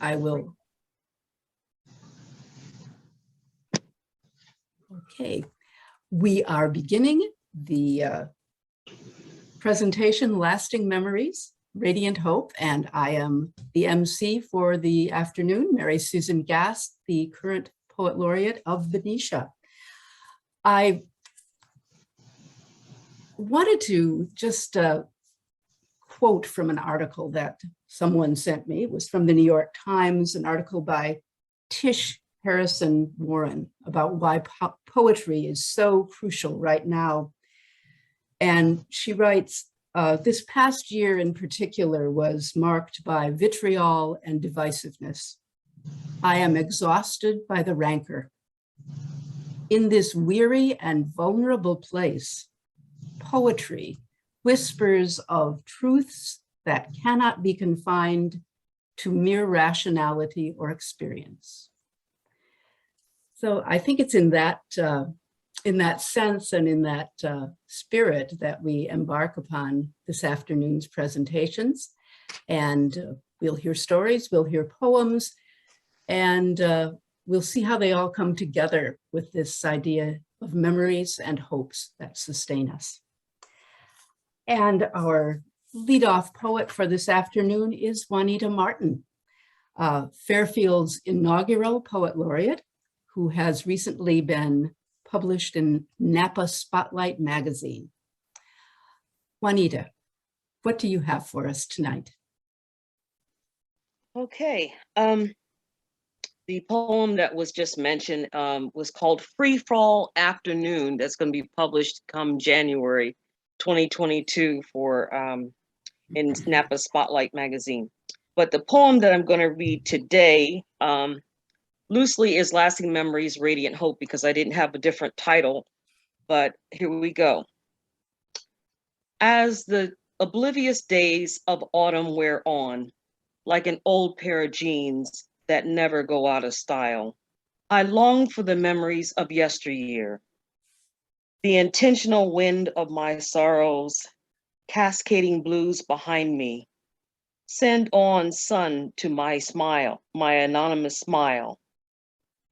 I will. Okay, we are beginning the presentation, Lasting Memories, Radiant Hope, and I am the MC for the afternoon, Mary Susan Gast, the current Poet Laureate of Venetia. I wanted to just quote from an article that someone sent me. It was from the New York Times, an article by Tish Harrison Warren about why poetry is so crucial right now. And she writes, this past year in particular was marked by vitriol and divisiveness. I am exhausted by the rancor. In this weary and vulnerable place, poetry whispers of truths that cannot be confined to mere rationality or experience. So I think it's in that sense and in that spirit that we embark upon this afternoon's presentations. And we'll hear stories, we'll hear poems, and we'll see how they all come together with this idea of memories and hopes that sustain us. And our leadoff poet for this afternoon is Juanita Martin, Fairfield's inaugural Poet Laureate, who has recently been published in Napa Spotlight magazine. Juanita, what do you have for us tonight? Okay, the poem that was just mentioned was called Free Fall Afternoon. That's going to be published come January 2022 for in Napa Spotlight magazine. But the poem that I'm going to read today loosely is Lasting Memories, Radiant Hope, because I didn't have a different title, but here we go. As the oblivious days of autumn wear on, like an old pair of jeans that never go out of style, I long for the memories of yesteryear, the intentional wind of my sorrows, cascading blues behind me. Send on sun to my smile, my anonymous smile.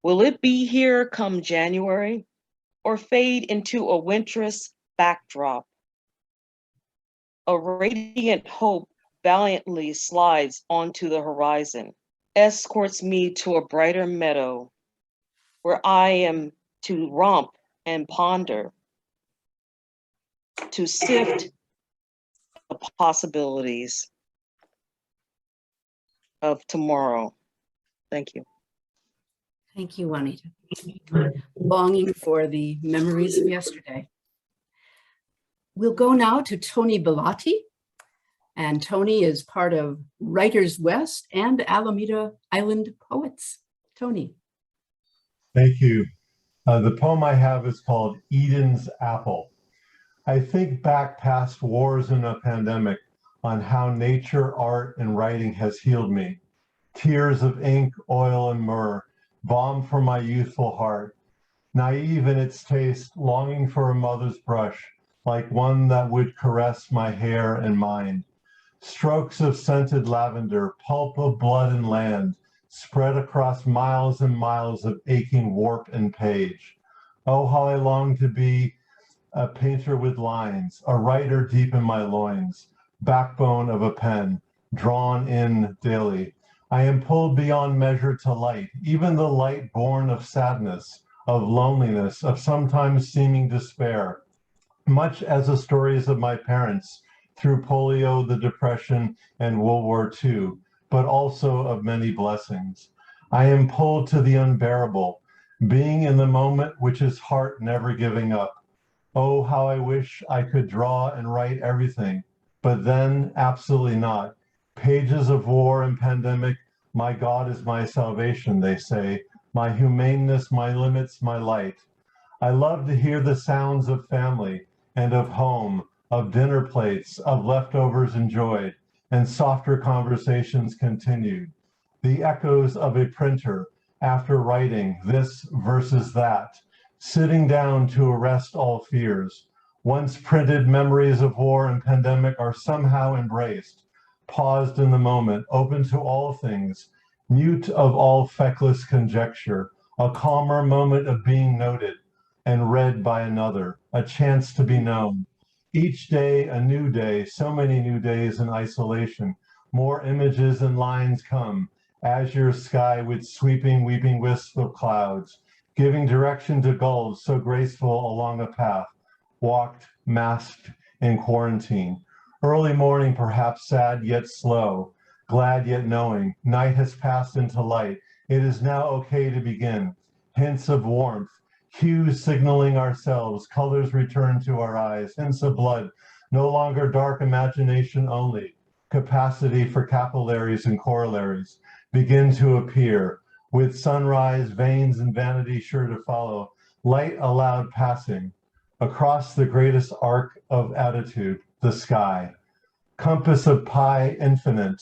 Will it be here come January or fade into a wintrous backdrop? A radiant hope valiantly slides onto the horizon, escorts me to a brighter meadow where I am to romp and ponder, to sift the possibilities of tomorrow. Thank you. Thank you, Juanita. Longing for the memories of yesterday. We'll go now to Tony Belotti. And Tony is part of Writers West and Alameda Island Poets. Tony. Thank you. The poem I have is called Eden's Apple. I think back past wars and a pandemic on how nature, art, and writing has healed me. Tears of ink, oil, and myrrh, balm for my youthful heart. Naive in its taste, longing for a mother's brush, like one that would caress my hair and mind. Strokes of scented lavender, pulp of blood and land, spread across miles and miles of aching warp and page. Oh, how I long to be a painter with lines, a writer deep in my loins, backbone of a pen, drawn in daily. I am pulled beyond measure to light, even the light born of sadness, of loneliness, of sometimes seeming despair, much as the stories of my parents through polio, the Depression, and World War II, but also of many blessings. I am pulled to the unbearable, being in the moment which is heart never giving up. Oh, how I wish I could draw and write everything, but then absolutely not. Pages of war and pandemic, my God is my salvation, they say, my humaneness, my limits, my light. I love to hear the sounds of family and of home, of dinner plates, of leftovers enjoyed, and softer conversations continued. The echoes of a printer after writing this versus that, sitting down to arrest all fears. Once printed memories of war and pandemic are somehow embraced, paused in the moment, open to all things, mute of all feckless conjecture, a calmer moment of being noted and read by another, a chance to be known. Each day a new day, so many new days in isolation. More images and lines come, azure sky with sweeping, weeping wisps of clouds, giving direction to gulls so graceful along a path, walked, masked in quarantine. Early morning, perhaps sad yet slow, glad yet knowing, night has passed into light. It is now okay to begin. Hints of warmth, hues signaling ourselves, colors return to our eyes, hints of blood, no longer dark imagination only. Capacity for capillaries and corollaries begin to appear. With sunrise, veins and vanity sure to follow. Light allowed passing across the greatest arc of attitude, the sky. Compass of pi infinite,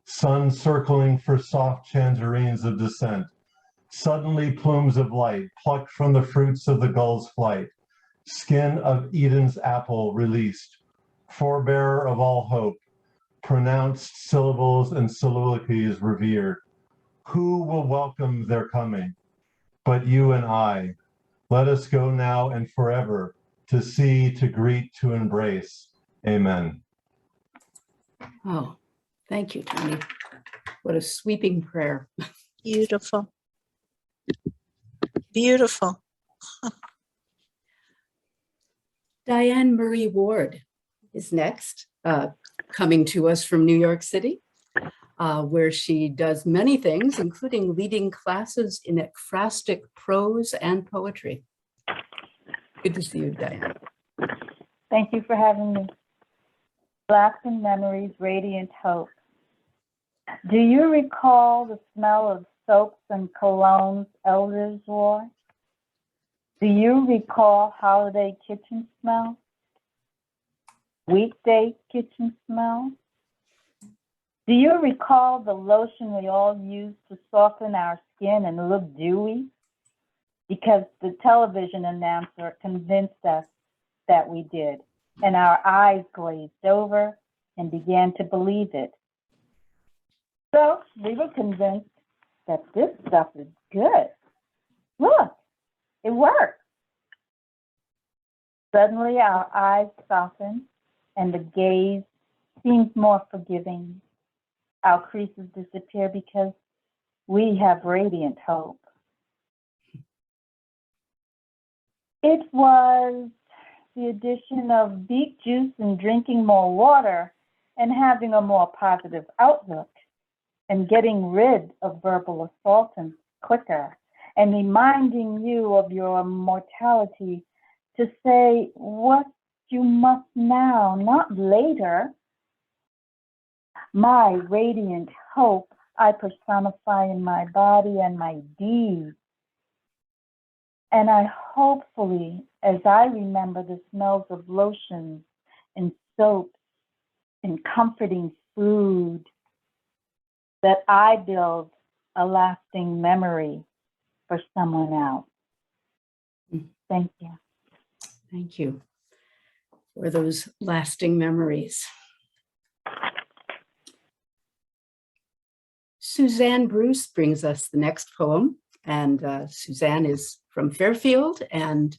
sun circling for soft tangerines of descent. Suddenly plumes of light plucked from the fruits of the gull's flight. Skin of Eden's apple released. Forebearer of all hope. Pronounced syllables and soliloquies revered. Who will welcome their coming? But you and I. Let us go now and forever to see, to greet, to embrace. Amen. Oh, thank you, Tony. What a sweeping prayer. Beautiful. Beautiful. Diane Murray Ward is next, coming to us from New York City, where she does many things, including leading classes in ekphrastic prose and poetry. Good to see you, Diane. Thank you for having me. Lasting memories, radiant hope. Do you recall the smell of soaps and colognes elders wore? Do you recall holiday kitchen smell? Weekday kitchen smell? Do you recall the lotion we all used to soften our skin and look dewy? Because the television announcer convinced us that we did, and our eyes glazed over and began to believe it. So we were convinced that this stuff is good. Look, it works. Suddenly our eyes softened and the gaze seemed more forgiving. Our creases disappear because we have radiant hope. It was the addition of beet juice and drinking more water and having a more positive outlook and getting rid of verbal assaultants quicker and reminding you of your mortality to say what you must now, not later. My radiant hope I personify in my body and my deeds. And I hopefully, as I remember the smells of lotions and soaps and comforting food, that I build a lasting memory for someone else. Thank you. Thank you for those lasting memories. Suzanne Bruce brings us the next poem, and Suzanne is from Fairfield and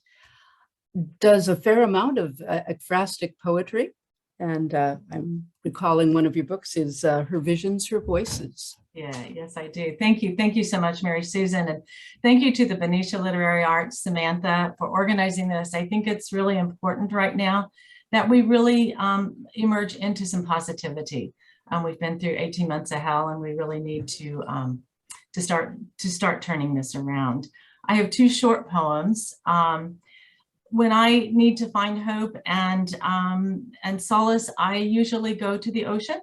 does a fair amount of ekphrastic poetry. And I'm recalling one of your books is Her Visions, Her Voices. Yeah, yes, I do. Thank you. Thank you so much, Mary Susan. And thank you to the Benicia Literary Arts, Samantha, for organizing this. I think it's really important right now that we really emerge into some positivity. We've been through 18 months of hell, and we really need to start turning this around. I have two short poems. When I need to find hope and solace, I usually go to the ocean,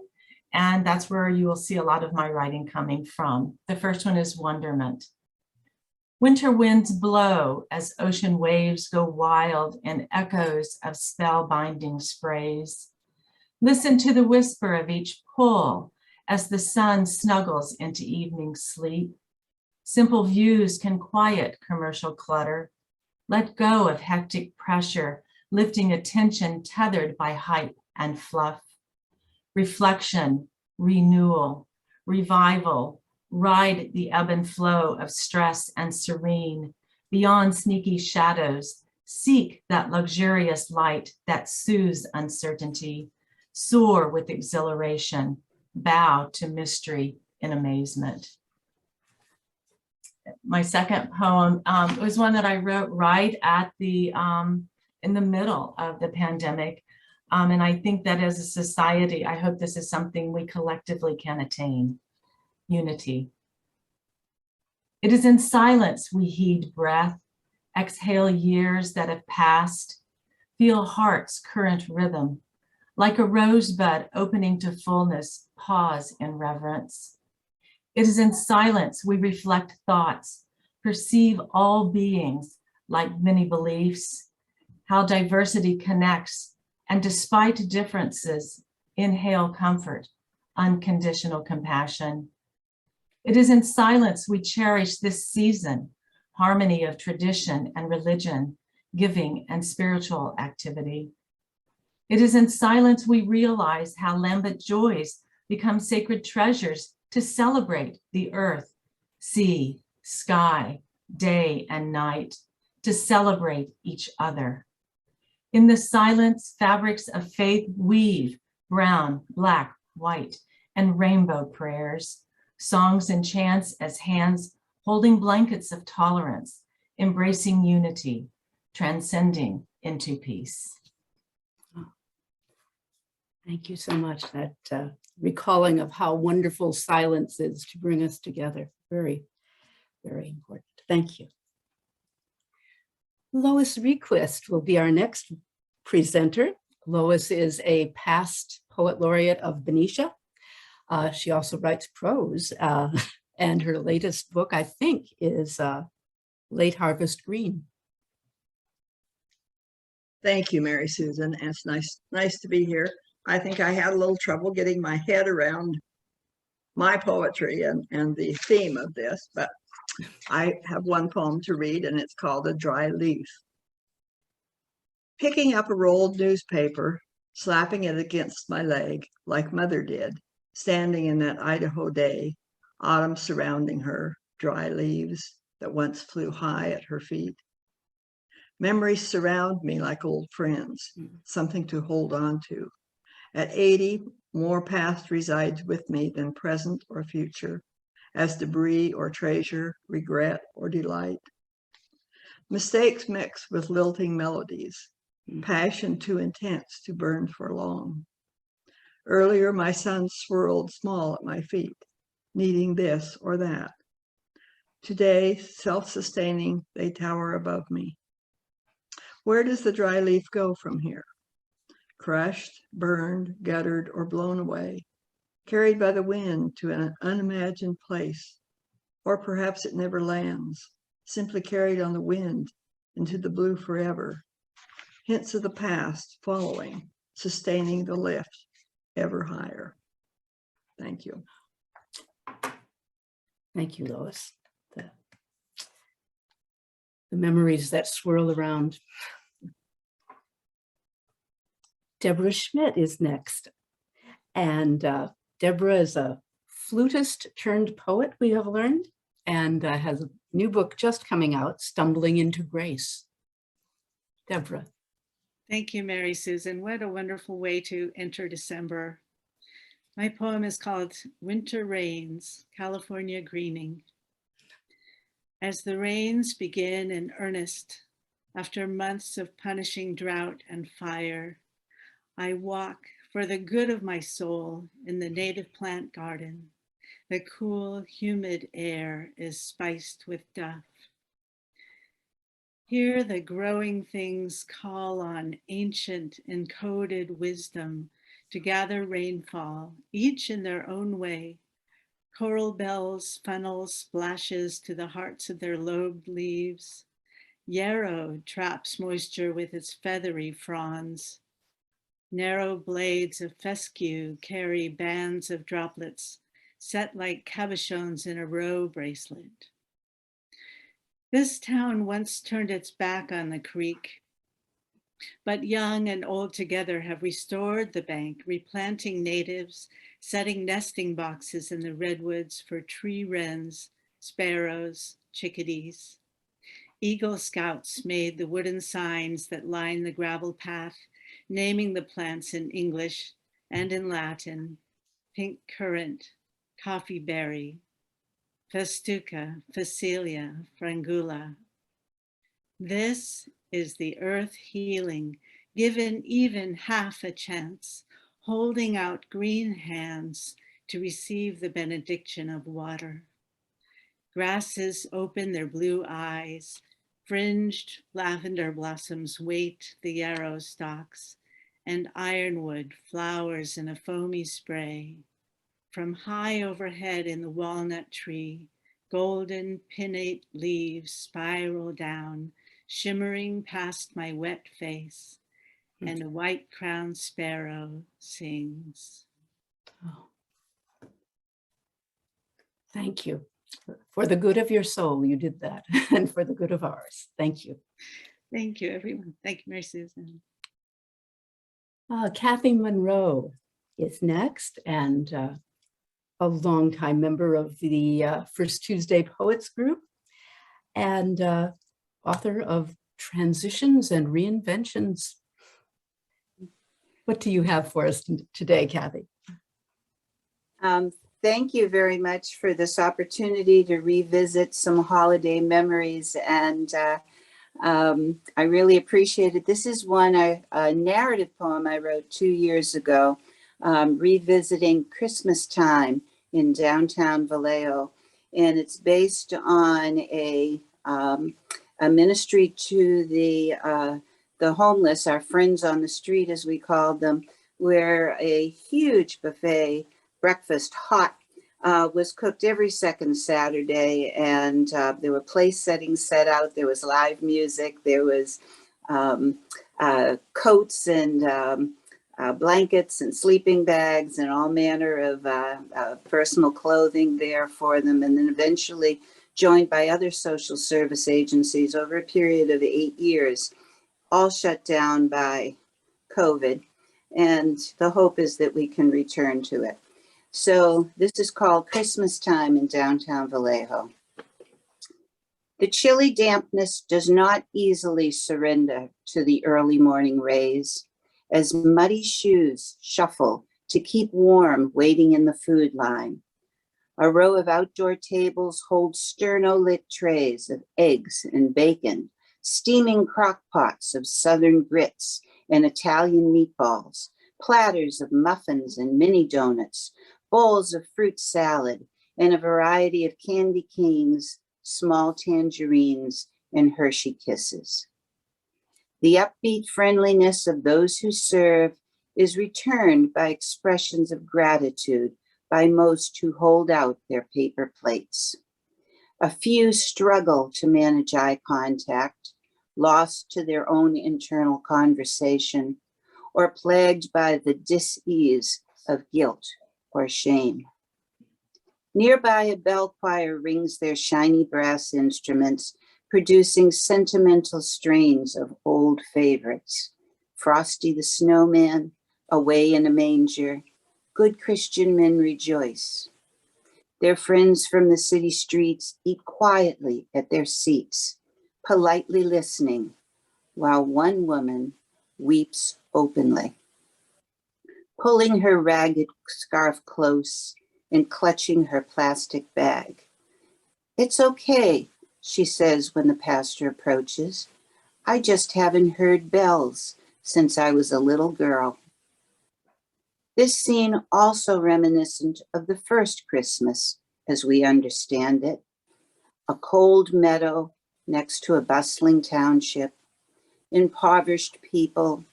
and that's where you will see a lot of my writing coming from. The first one is Wonderment. Winter winds blow as ocean waves go wild in echoes of spellbinding sprays. Listen to the whisper of each pull as the sun snuggles into evening sleep. Simple views can quiet commercial clutter. Let go of hectic pressure, lifting attention tethered by hype and fluff. Reflection, renewal, revival, Ride the ebb and flow of stress and serene. Beyond sneaky shadows, seek that luxurious light that soothes uncertainty. Soar with exhilaration, bow to mystery in amazement. My second poem was one that I wrote right at the in the middle of the pandemic. And I think that as a society, I hope this is something we collectively can attain. Unity. It is in silence we heed breath, exhale years that have passed, feel heart's current rhythm. Like a rosebud opening to fullness, pause in reverence. It is in silence we reflect thoughts, perceive all beings like many beliefs, how diversity connects, and despite differences, inhale comfort, unconditional compassion. It is in silence we cherish this season, harmony of tradition and religion, giving and spiritual activity. It is in silence we realize how lambent joys become sacred treasures to celebrate the earth, sea, sky, day and night, to celebrate each other. In the silence, fabrics of faith weave brown, black, white, and rainbow prayers, songs and chants as hands holding blankets of tolerance, embracing unity, transcending into peace. Thank you so much. That recalling of how wonderful silence is to bring us together. Very, very important. Thank you. Lois Request will be our next presenter. Lois is a past poet laureate of Benicia. She also writes prose, and her latest book, I think, is Late Harvest Green. Thank you, Mary Susan. And it's nice to be here. I think I had a little trouble getting my head around my poetry and the theme of this, but I have one poem to read, and it's called A Dry Leaf. Picking up a rolled newspaper, slapping it against my leg, like Mother did, standing in that Idaho day, autumn surrounding her, dry leaves that once flew high at her feet. Memories surround me like old friends, something to hold on to. At 80, more past resides with me than present or future, as debris or treasure, regret or delight. Mistakes mix with lilting melodies, passion too intense to burn for long. Earlier, my sun swirled small at my feet, needing this or that. Today, self-sustaining, they tower above me. Where does the dry leaf go from here? Crushed, burned, guttered, or blown away, carried by the wind to an unimagined place, or perhaps it never lands, simply carried on the wind into the blue forever. Hints of the past following, sustaining the lift ever higher. Thank you. Thank you, Lois. The memories that swirl around. Deborah Schmidt is next. And Deborah is a flutist turned poet, we have learned, and has a new book just coming out, Stumbling into Grace. Deborah. Thank you, Mary Susan. What a wonderful way to enter December. My poem is called Winter Rains, California Greening. As the rains begin in earnest, after months of punishing drought and fire, I walk for the good of my soul in the native plant garden. The cool, humid air is spiced with duff. Here the growing things call on ancient encoded wisdom to gather rainfall, each in their own way. Coral bells funnel splashes to the hearts of their lobed leaves. Yarrow traps moisture with its feathery fronds. Narrow blades of fescue carry bands of droplets set like cabochons in a row bracelet. This town once turned its back on the creek, but young and old together have restored the bank, replanting natives, setting nesting boxes in the redwoods for tree wrens, sparrows, chickadees. Eagle Scouts made the wooden signs that line the gravel path, naming the plants in English and in Latin: pink currant, coffee berry, festuca, phacelia, frangula. This is the earth healing, given even half a chance, holding out green hands to receive the benediction of water. Grasses open their blue eyes, fringed lavender blossoms wait the yarrow stalks, and ironwood flowers in a foamy spray. From high overhead in the walnut tree, golden pinnate leaves spiral down, shimmering past my wet face, and a white-crowned sparrow sings. Oh. Thank you. For the good of your soul, you did that, and for the good of ours. Thank you. Thank you, everyone. Thank you, Mary Susan. Cathy Monroe is next, and a longtime member of the First Tuesday Poets Group, and author of Transitions and Reinventions. What do you have for us today, Cathy? Thank you very much for this opportunity to revisit some holiday memories, and I really appreciate it. This is a narrative poem I wrote 2 years ago, revisiting Christmas time in downtown Vallejo, and it's based on a ministry to the homeless, our friends on the street, as we called them, where a huge buffet breakfast, hot, was cooked every second Saturday, and there were place settings set out. There was live music. There was coats and blankets and sleeping bags and all manner of personal clothing there for them. And then eventually joined by other social service agencies over a period of 8 years, all shut down by COVID. And the hope is that we can return to it. So this is called Christmas Time in Downtown Vallejo. The chilly dampness does not easily surrender to the early morning rays as muddy shoes shuffle to keep warm waiting in the food line. A row of outdoor tables hold sterno-lit trays of eggs and bacon, steaming crock pots of southern grits and Italian meatballs, platters of muffins and mini donuts, bowls of fruit salad, and a variety of candy canes, small tangerines, and Hershey Kisses. The upbeat friendliness of those who serve is returned by expressions of gratitude by most who hold out their paper plates. A few struggle to manage eye contact, lost to their own internal conversation, or plagued by the dis-ease of guilt or shame. Nearby, a bell choir rings their shiny brass instruments, producing sentimental strains of old favorites. Frosty the Snowman, Away in a Manger, Good Christian Men Rejoice. Their friends from the city streets eat quietly at their seats, politely listening, while one woman weeps openly, pulling her ragged scarf close and clutching her plastic bag. "It's okay," she says when the pastor approaches. "I just haven't heard bells since I was a little girl." This scene also reminiscent of the first Christmas, as we understand it. A cold meadow next to a bustling township, impoverished people,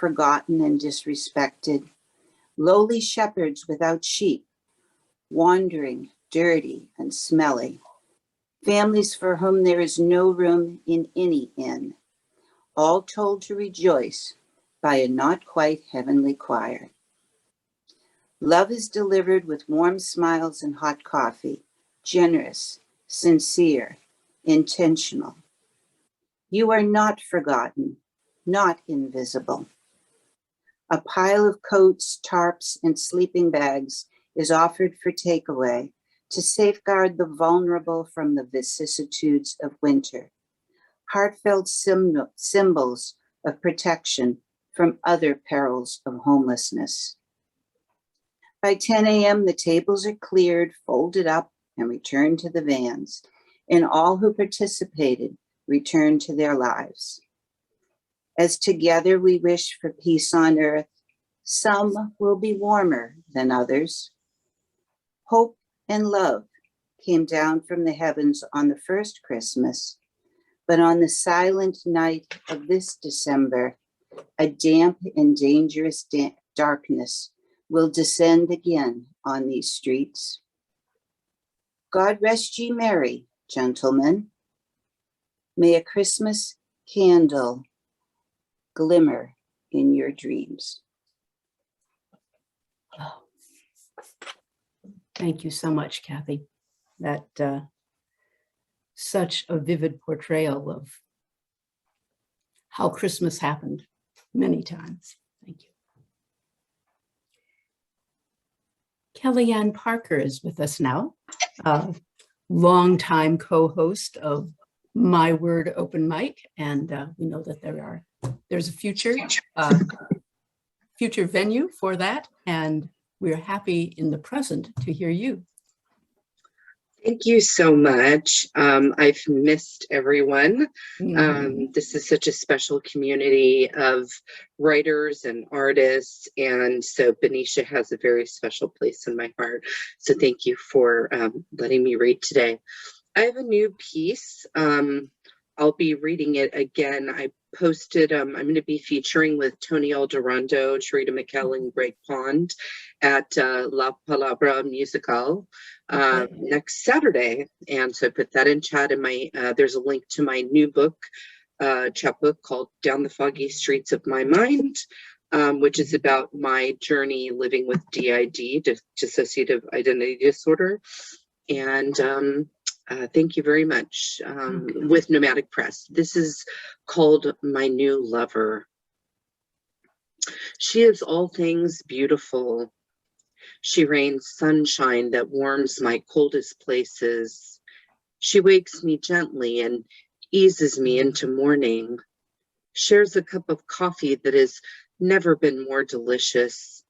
forgotten and disrespected, lowly shepherds without sheep, wandering, dirty and smelly, families for whom there is no room in any inn, all told to rejoice by a not quite heavenly choir. Love is delivered with warm smiles and hot coffee, generous, sincere, intentional. You are not forgotten, not invisible. A pile of coats, tarps, and sleeping bags is offered for takeaway to safeguard the vulnerable from the vicissitudes of winter. Heartfelt symbols of protection from other perils of homelessness. By 10 a.m., the tables are cleared, folded up, and returned to the vans, and all who participated return to their lives. As together we wish for peace on earth, some will be warmer than others. Hope and love came down from the heavens on the first Christmas, but on the silent night of this December, a damp and dangerous darkness will descend again on these streets. God rest ye merry, gentlemen. May a Christmas candle glimmer in your dreams. Oh. Thank you so much, Cathy. That such a vivid portrayal of how Christmas happened many times. Thank you. Kellyanne Parker is with us now, longtime co-host of My Word Open Mic, and we know that there's a future venue for that, and we're happy in the present to hear you. Thank you so much. I've missed everyone. This is such a special community of writers and artists, and so Benicia has a very special place in my heart. So thank you for letting me read today. I have a new piece. I'll be reading it again. I posted, I'm going to be featuring with Tony Alderondo, Sharita McKell, and Greg Pond at La Palabra Musical next Saturday. And so I put that in chat, and there's a link to my new book, chapbook called Down the Foggy Streets of My Mind, which is about my journey living with DID, dissociative identity disorder. And thank you very much, with Nomadic Press. This is called My New Lover. She is all things beautiful. She rains sunshine that warms my coldest places. She wakes me gently and eases me into morning. Shares a cup of coffee that has never been more delicious,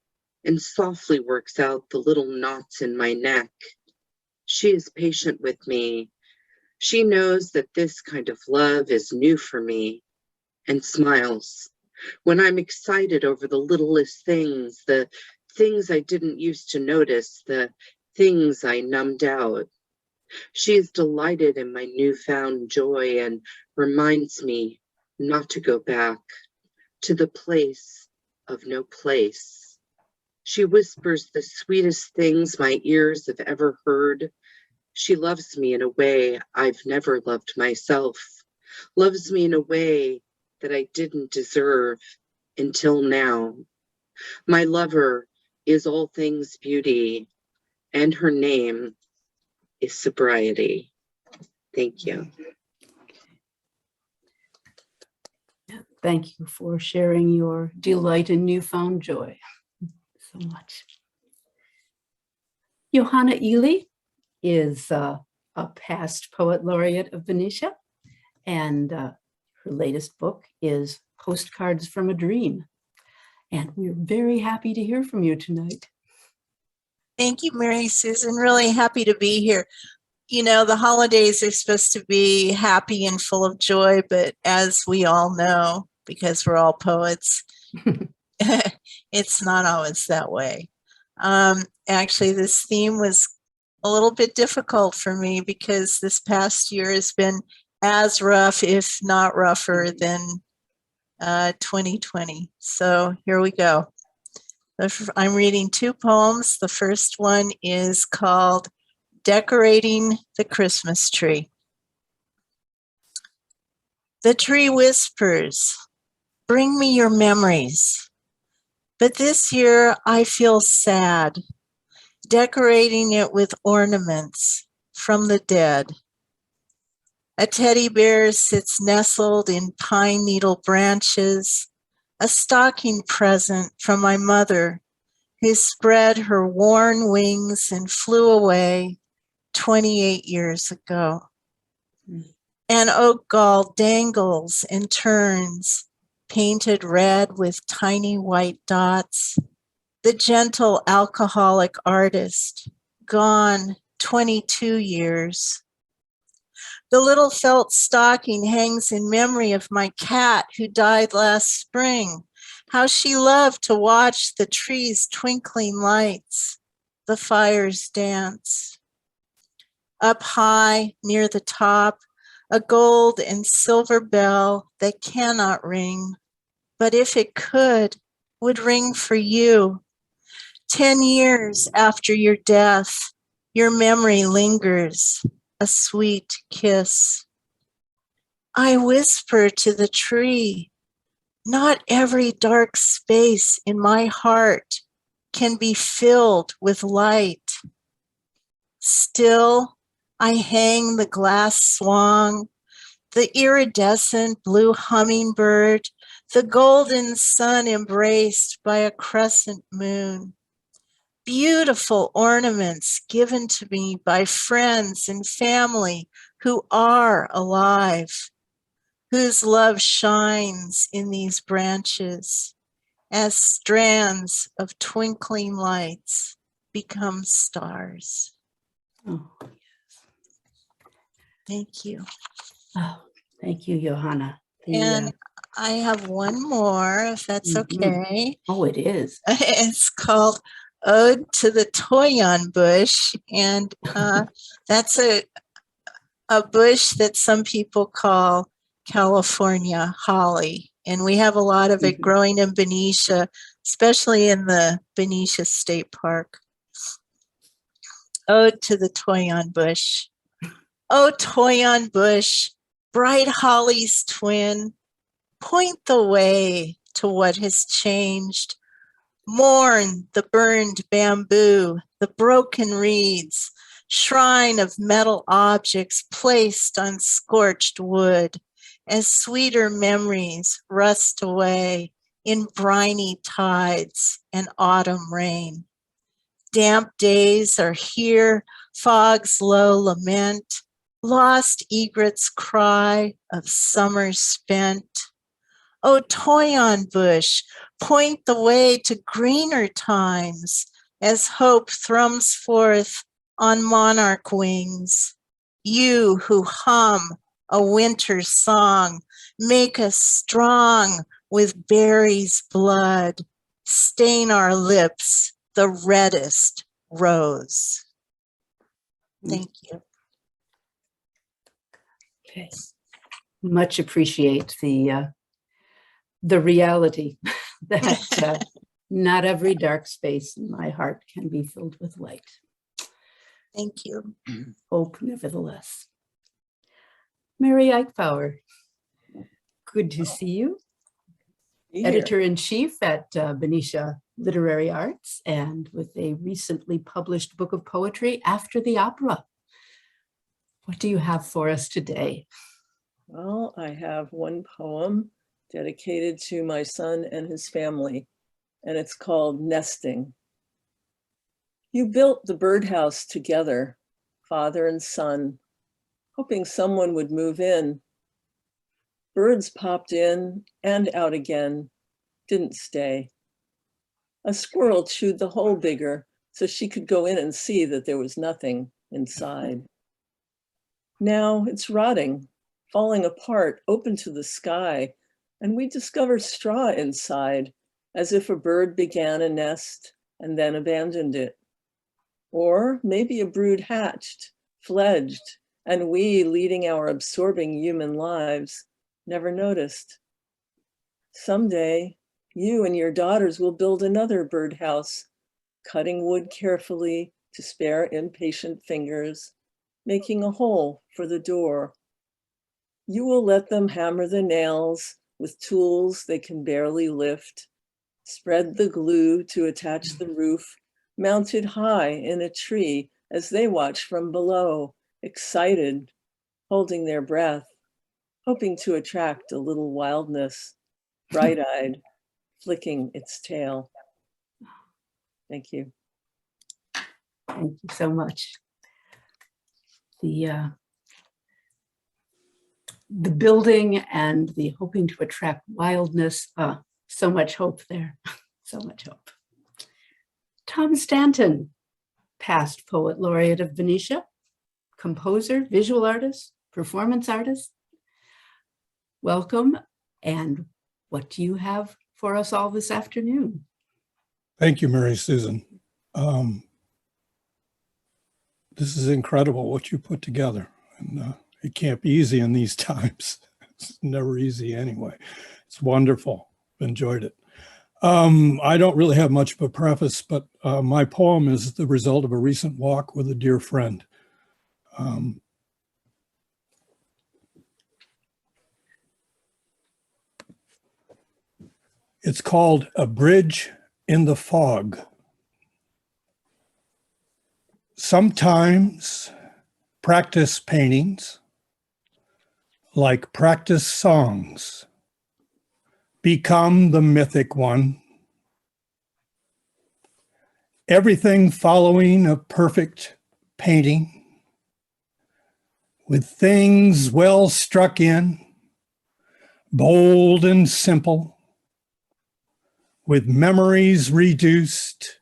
and softly works out the little knots in my neck. She is patient with me. She knows that this kind of love is new for me, and smiles when I'm excited over the littlest things, the things I didn't used to notice, the things I numbed out. She is delighted in my newfound joy and reminds me not to go back to the place of no place. She whispers the sweetest things my ears have ever heard. She loves me in a way I've never loved myself, loves me in a way that I didn't deserve until now. My lover is all things beauty, and her name is sobriety. Thank you. Thank you for sharing your delight and newfound joy so much. Johanna Li is a past poet laureate of Benicia, and her latest book is Postcards from a Dream. And we're very happy to hear from you tonight. Thank you, Mary Susan. Really happy to be here. You know, the holidays are supposed to be happy and full of joy, but as we all know, because we're all poets, it's not always that way. Actually, this theme was a little bit difficult for me because this past year has been as rough, if not rougher, than 2020. So here we go. I'm reading two poems. The first one is called Decorating the Christmas Tree. The tree whispers, bring me your memories. But this year I feel sad, decorating it with ornaments from the dead. A teddy bear sits nestled in pine needle branches, a stocking present from my mother, who spread her worn wings and flew away 28 years ago. An oak gall dangles and turns, painted red with tiny white dots. The gentle alcoholic artist, gone 22 years. The little felt stocking hangs in memory of my cat who died last spring. How she loved to watch the trees' twinkling lights, the fires dance. Up high near the top, a gold and silver bell that cannot ring, but if it could, would ring for you. 10 years after your death, your memory lingers, a sweet kiss. I whisper to the tree, not every dark space in my heart can be filled with light. Still, I hang the glass swan, the iridescent blue hummingbird, the golden sun embraced by a crescent moon. Beautiful ornaments given to me by friends and family who are alive, whose love shines in these branches as strands of twinkling lights become stars. Oh, Thank you. oh, thank you, Johanna. And I have one more, if that's okay. Oh, it is. It's called Ode to the Toyon Bush, and that's a bush that some people call California holly. And we have a lot of it growing in Benicia, especially in the Benicia State Park. Ode to the Toyon Bush. Oh, Toyon Bush, bright holly's twin, point the way to what has changed. Mourn the burned bamboo, the broken reeds, shrine of metal objects placed on scorched wood, as sweeter memories rust away in briny tides and autumn rain. Damp days are here, fog's low lament, lost egret's cry of summer spent. Oh, Toyon Bush, point the way to greener times as hope thrums forth on monarch wings. You who hum a winter song, make us strong with berries' blood, stain our lips the reddest rose. Thank you. Okay. Much appreciate the reality that not every dark space in my heart can be filled with light. Thank you. Hope, nevertheless. Mary Eichbauer, good to see you. Editor-in-chief at Benicia Literary Arts, and with a recently published book of poetry, After the Opera. What do you have for us today? Well, I have one poem dedicated to my son and his family, and it's called Nesting. You built the birdhouse together, father and son, hoping someone would move in. Birds popped in and out again, didn't stay. A squirrel chewed the hole bigger so she could go in and see that there was nothing inside. Now it's rotting, falling apart, open to the sky, and we discover straw inside, as if a bird began a nest and then abandoned it. Or maybe a brood hatched, fledged, and we, leading our absorbing human lives, never noticed. Someday, you and your daughters will build another birdhouse, cutting wood carefully to spare impatient fingers, making a hole for the door. You will let them hammer the nails with tools they can barely lift, spread the glue to attach the roof, mounted high in a tree as they watch from below, excited, holding their breath, hoping to attract a little wildness, bright-eyed, flicking its tail. Thank you. Thank you so much. The building and the hoping to attract wildness, so much hope there, so much hope. Tom Stanton, past poet laureate of Venetia, composer, visual artist, performance artist. Welcome, and what do you have for us all this afternoon? Thank you, Mary Susan. This is incredible what you put together, and it can't be easy in these times. It's never easy anyway. It's wonderful. Enjoyed it. I don't really have much of a preface, but my poem is the result of a recent walk with a dear friend. It's called A Bridge in the Fog. Sometimes practice paintings, like practice songs, become the mythic one. Everything following a perfect painting, with things well struck in, bold and simple, with memories reduced,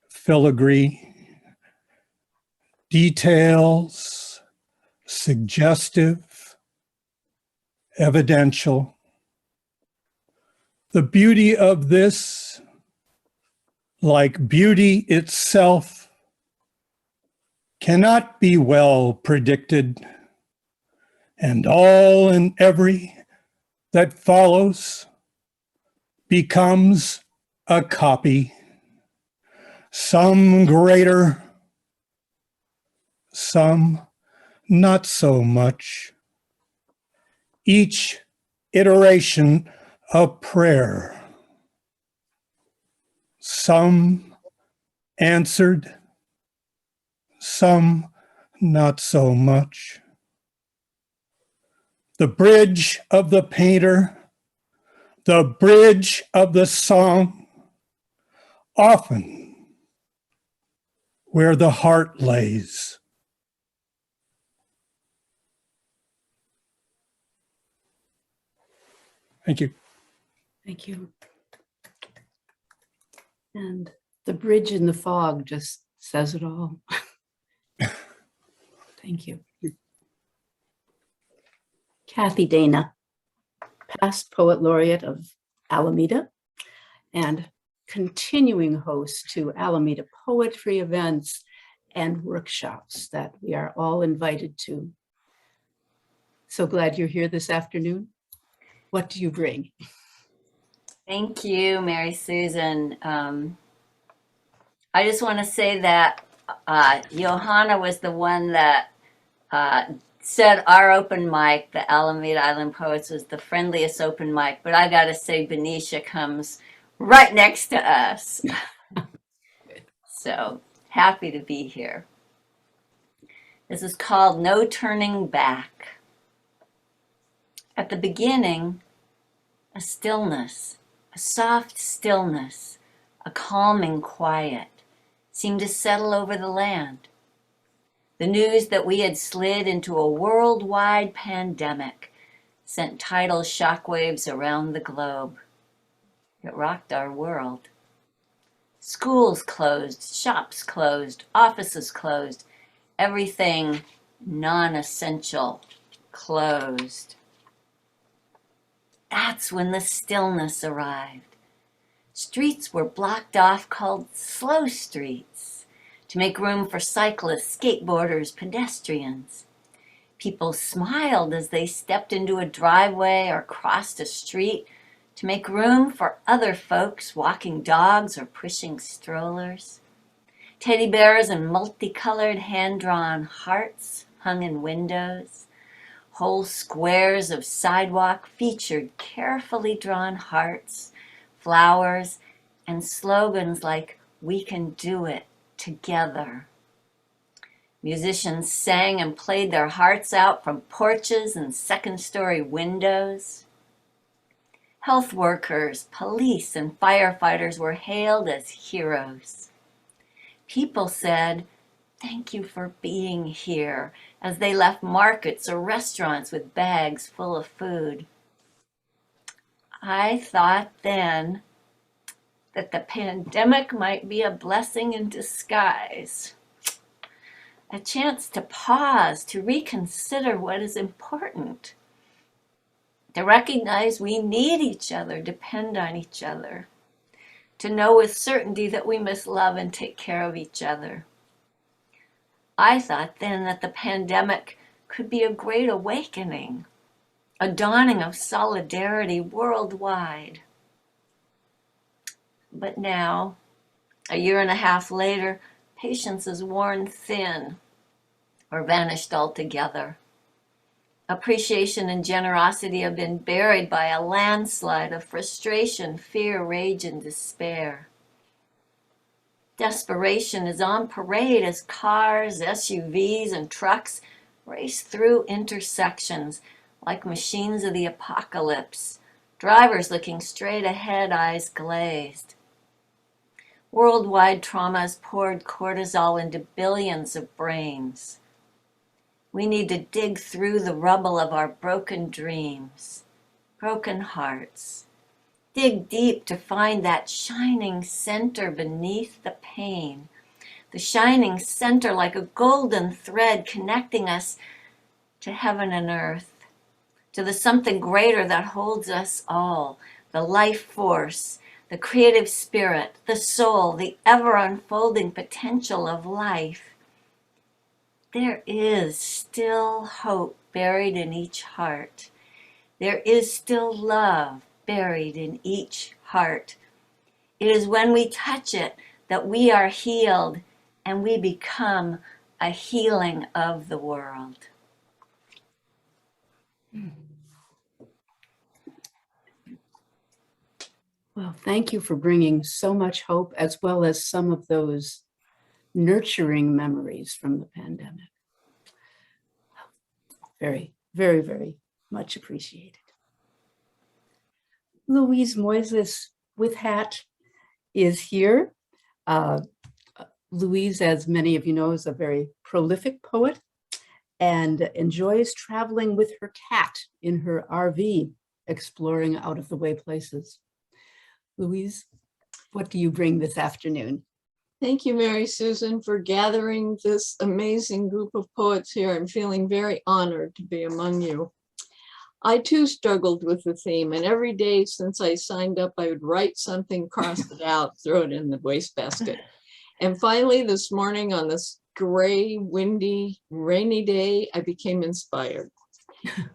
filigree, details, suggestive, evidential. The beauty of this, like beauty itself, cannot be well predicted, and all and every that follows becomes a copy, some greater, some not so much. Each iteration a prayer, some answered, some not so much. The bridge of the painter, the bridge of the song, often where the heart lays. Thank you. Thank you. And the bridge in the fog just says it all. Thank you. Cathy Dana, past poet laureate of Alameda and continuing host to Alameda poetry events and workshops that we are all invited to. So glad you're here this afternoon. What do you bring? Thank you, Mary Susan. I just want to say that Johanna was the one that said our open mic, the Alameda Island Poets, was the friendliest open mic, but I got to say Benicia comes right next to us. So happy to be here. This is called No Turning Back. At the beginning, a stillness, a soft stillness, a calming quiet seemed to settle over the land. The news that we had slid into a worldwide pandemic sent tidal shockwaves around the globe. It rocked our world. Schools closed, shops closed, offices closed, everything non-essential closed. That's when the stillness arrived. Streets were blocked off, called slow streets, to make room for cyclists, skateboarders, pedestrians. People smiled as they stepped into a driveway or crossed a street to make room for other folks walking dogs or pushing strollers. Teddy bears and multicolored hand-drawn hearts hung in windows. Whole squares of sidewalk featured carefully drawn hearts, flowers, and slogans like, "We can do it together." Musicians sang and played their hearts out from porches and second-story windows. Health workers, police, and firefighters were hailed as heroes. People said, "Thank you for being here," as they left markets or restaurants with bags full of food. I thought then that the pandemic might be a blessing in disguise, a chance to pause, to reconsider what is important, to recognize we need each other, depend on each other, to know with certainty that we must love and take care of each other. I thought then that the pandemic could be a great awakening, a dawning of solidarity worldwide. But now, a year and a half later, patience is worn thin or vanished altogether. Appreciation and generosity have been buried by a landslide of frustration, fear, rage, and despair. Desperation is on parade as cars, SUVs, and trucks race through intersections like machines of the apocalypse, drivers looking straight ahead, eyes glazed. Worldwide trauma has poured cortisol into billions of brains. We need to dig through the rubble of our broken dreams, broken hearts. Dig deep to find that shining center beneath the pain, the shining center like a golden thread connecting us to heaven and earth, to the something greater that holds us all, the life force, the creative spirit, the soul, the ever-unfolding potential of life. There is still hope buried in each heart. There is still love buried in each heart. It is when we touch it that we are healed and we become a healing of the world. Well, thank you for bringing so much hope, as well as some of those nurturing memories from the pandemic. Very, very, very much appreciated. Louise Moises with hat is here. Louise, as many of you know, is a very prolific poet and enjoys traveling with her cat in her RV, exploring out of the way places. Louise, what do you bring this afternoon? Thank you, Mary Susan, for gathering this amazing group of poets here. I'm feeling very honored to be among you. I too struggled with the theme, and every day since I signed up, I would write something, cross it out, throw it in the wastebasket. And finally, this morning on this gray, windy, rainy day, I became inspired.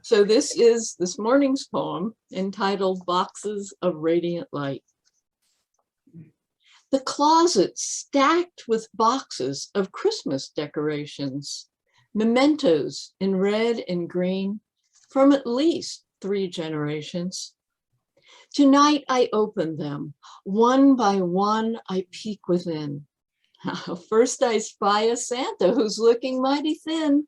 So this is this morning's poem entitled Boxes of Radiant Light. The closet stacked with boxes of Christmas decorations, mementos in red and green from at least 3 generations. Tonight I open them, one by one I peek within. First I spy a Santa who's looking mighty thin.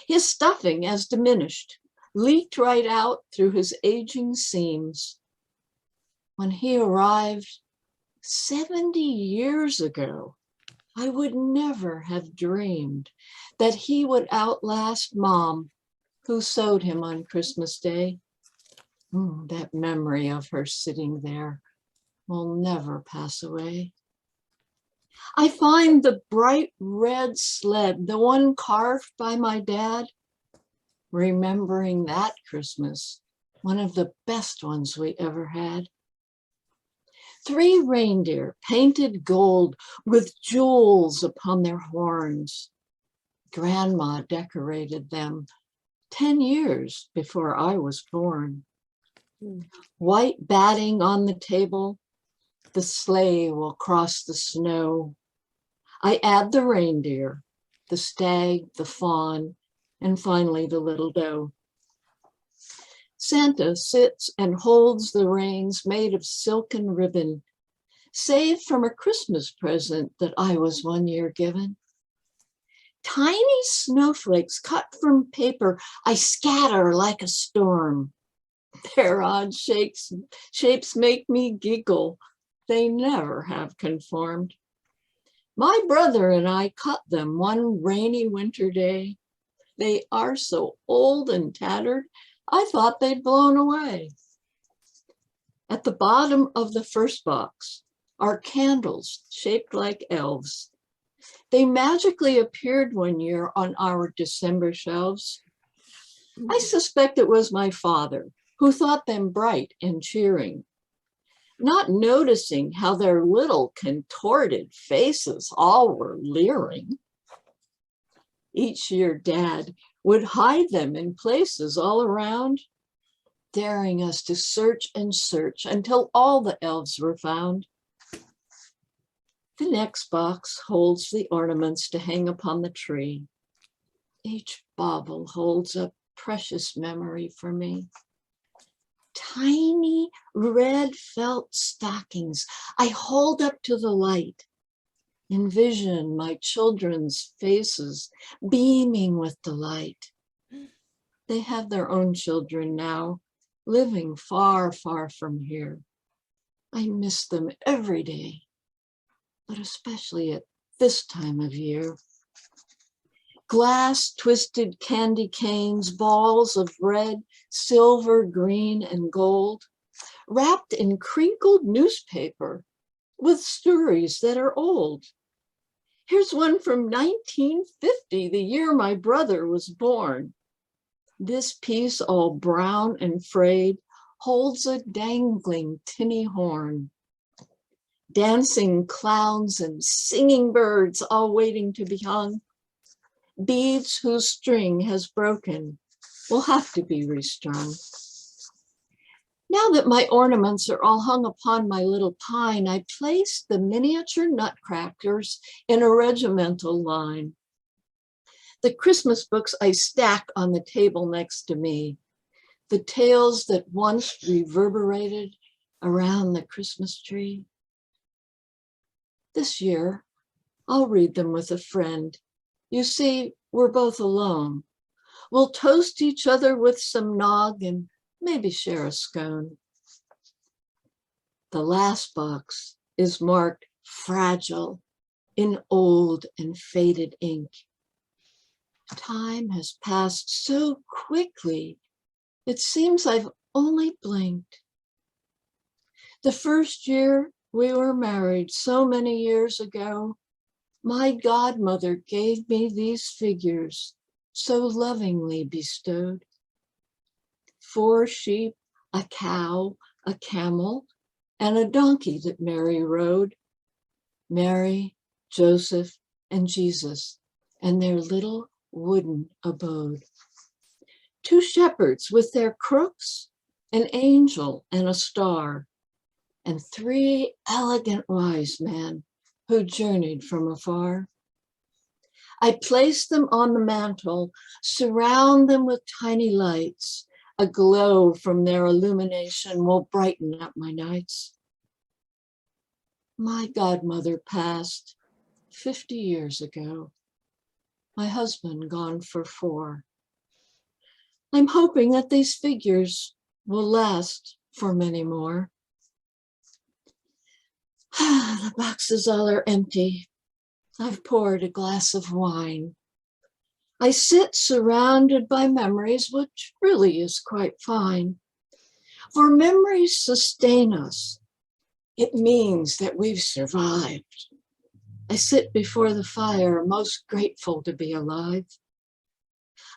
His stuffing has diminished, leaked right out through his aging seams. When he arrived 70 years ago, I would never have dreamed that he would outlast Mom, who sewed him on Christmas Day. That memory of her sitting there will never pass away. I find the bright red sled, the one carved by my dad, remembering that Christmas, one of the best ones we ever had. 3 reindeer painted gold with jewels upon their horns. Grandma decorated them 10 years before I was born. White batting on the table, the sleigh will cross the snow. I add the reindeer, the stag, the fawn, and finally the little doe. Santa sits and holds the reins made of silken ribbon, saved from a Christmas present that I was one year given. Tiny snowflakes cut from paper I scatter like a storm. Their odd shapes make me giggle. They never have conformed. My brother and I cut them one rainy winter day. They are so old and tattered, I thought they'd blown away. At the bottom of the first box are candles shaped like elves. They magically appeared one year on our December shelves. I suspect it was my father who thought them bright and cheering, not noticing how their little contorted faces all were leering. Each year, Dad would hide them in places all around, daring us to search and search until all the elves were found. The next box holds the ornaments to hang upon the tree. Each bauble holds a precious memory for me. Tiny red felt stockings I hold up to the light. Envision my children's faces beaming with delight. They have their own children now, living far, far from here. I miss them every day, but especially at this time of year. Glass twisted candy canes, balls of red, silver, green, and gold, wrapped in crinkled newspaper with stories that are old. Here's one from 1950, the year my brother was born. This piece, all brown and frayed, holds a dangling tinny horn. Dancing clowns and singing birds all waiting to be hung. Beads whose string has broken will have to be restrung. Now that my ornaments are all hung upon my little pine, I place the miniature nutcrackers in a regimental line. The Christmas books I stack on the table next to me, the tales that once reverberated around the Christmas tree. This year, I'll read them with a friend. You see, we're both alone. We'll toast each other with some nog and maybe share a scone. The last box is marked fragile in old and faded ink. Time has passed so quickly, it seems I've only blinked. The first year we were married so many years ago, my godmother gave me these figures so lovingly bestowed. 4 sheep, a cow, a camel, and a donkey that Mary rode. Mary, Joseph, and Jesus, and their little wooden abode. 2 shepherds with their crooks, an angel and a star, and 3 elegant wise men who journeyed from afar. I place them on the mantle, surround them with tiny lights. A glow from their illumination will brighten up my nights. My godmother passed 50 years ago. My husband gone for 4. I'm hoping that these figures will last for many more. The boxes all are empty. I've poured a glass of wine. I sit surrounded by memories, which really is quite fine. For memories sustain us. It means that we've survived. I sit before the fire, most grateful to be alive.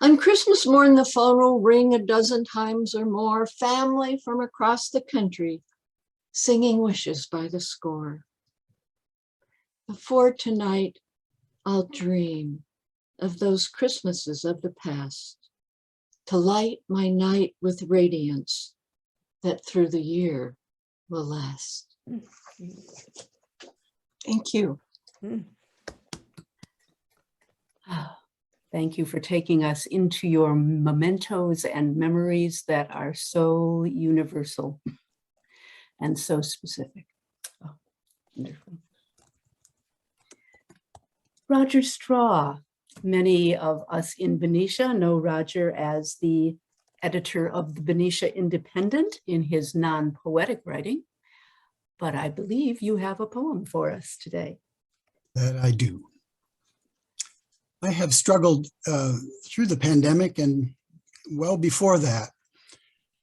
On Christmas morn, the phone will ring a dozen times or more. Family from across the country, singing wishes by the score. Before tonight, I'll dream of those Christmases of the past, to light my night with radiance that through the year will last. Thank you. Thank you for taking us into your mementos and memories that are so universal and so specific. Oh, wonderful. Roger Straw. Many of us in Benicia know Roger as the editor of the Benicia Independent in his non-poetic writing, but I believe you have a poem for us today. that I do. I have struggled through the pandemic and well before that.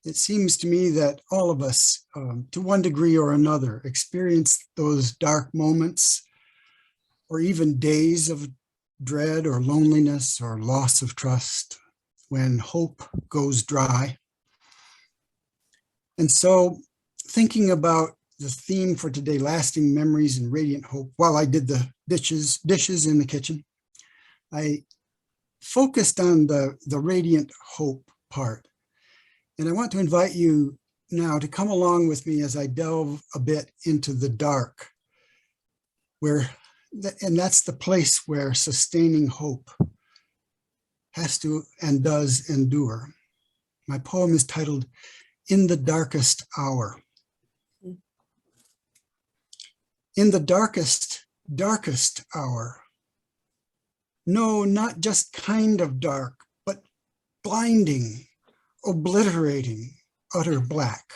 It seems to me that all of us, to one degree or another, experience those dark moments or even days of dread or loneliness or loss of trust when hope goes dry. And so thinking about the theme for today, lasting memories and radiant hope, while I did the dishes in the kitchen, I focused on the radiant hope part. And I want to invite you now to come along with me as I delve a bit into the dark, and that's the place where sustaining hope has to and does endure. My poem is titled, In the Darkest Hour. In the darkest hour. No, not just kind of dark, but blinding, obliterating, utter black.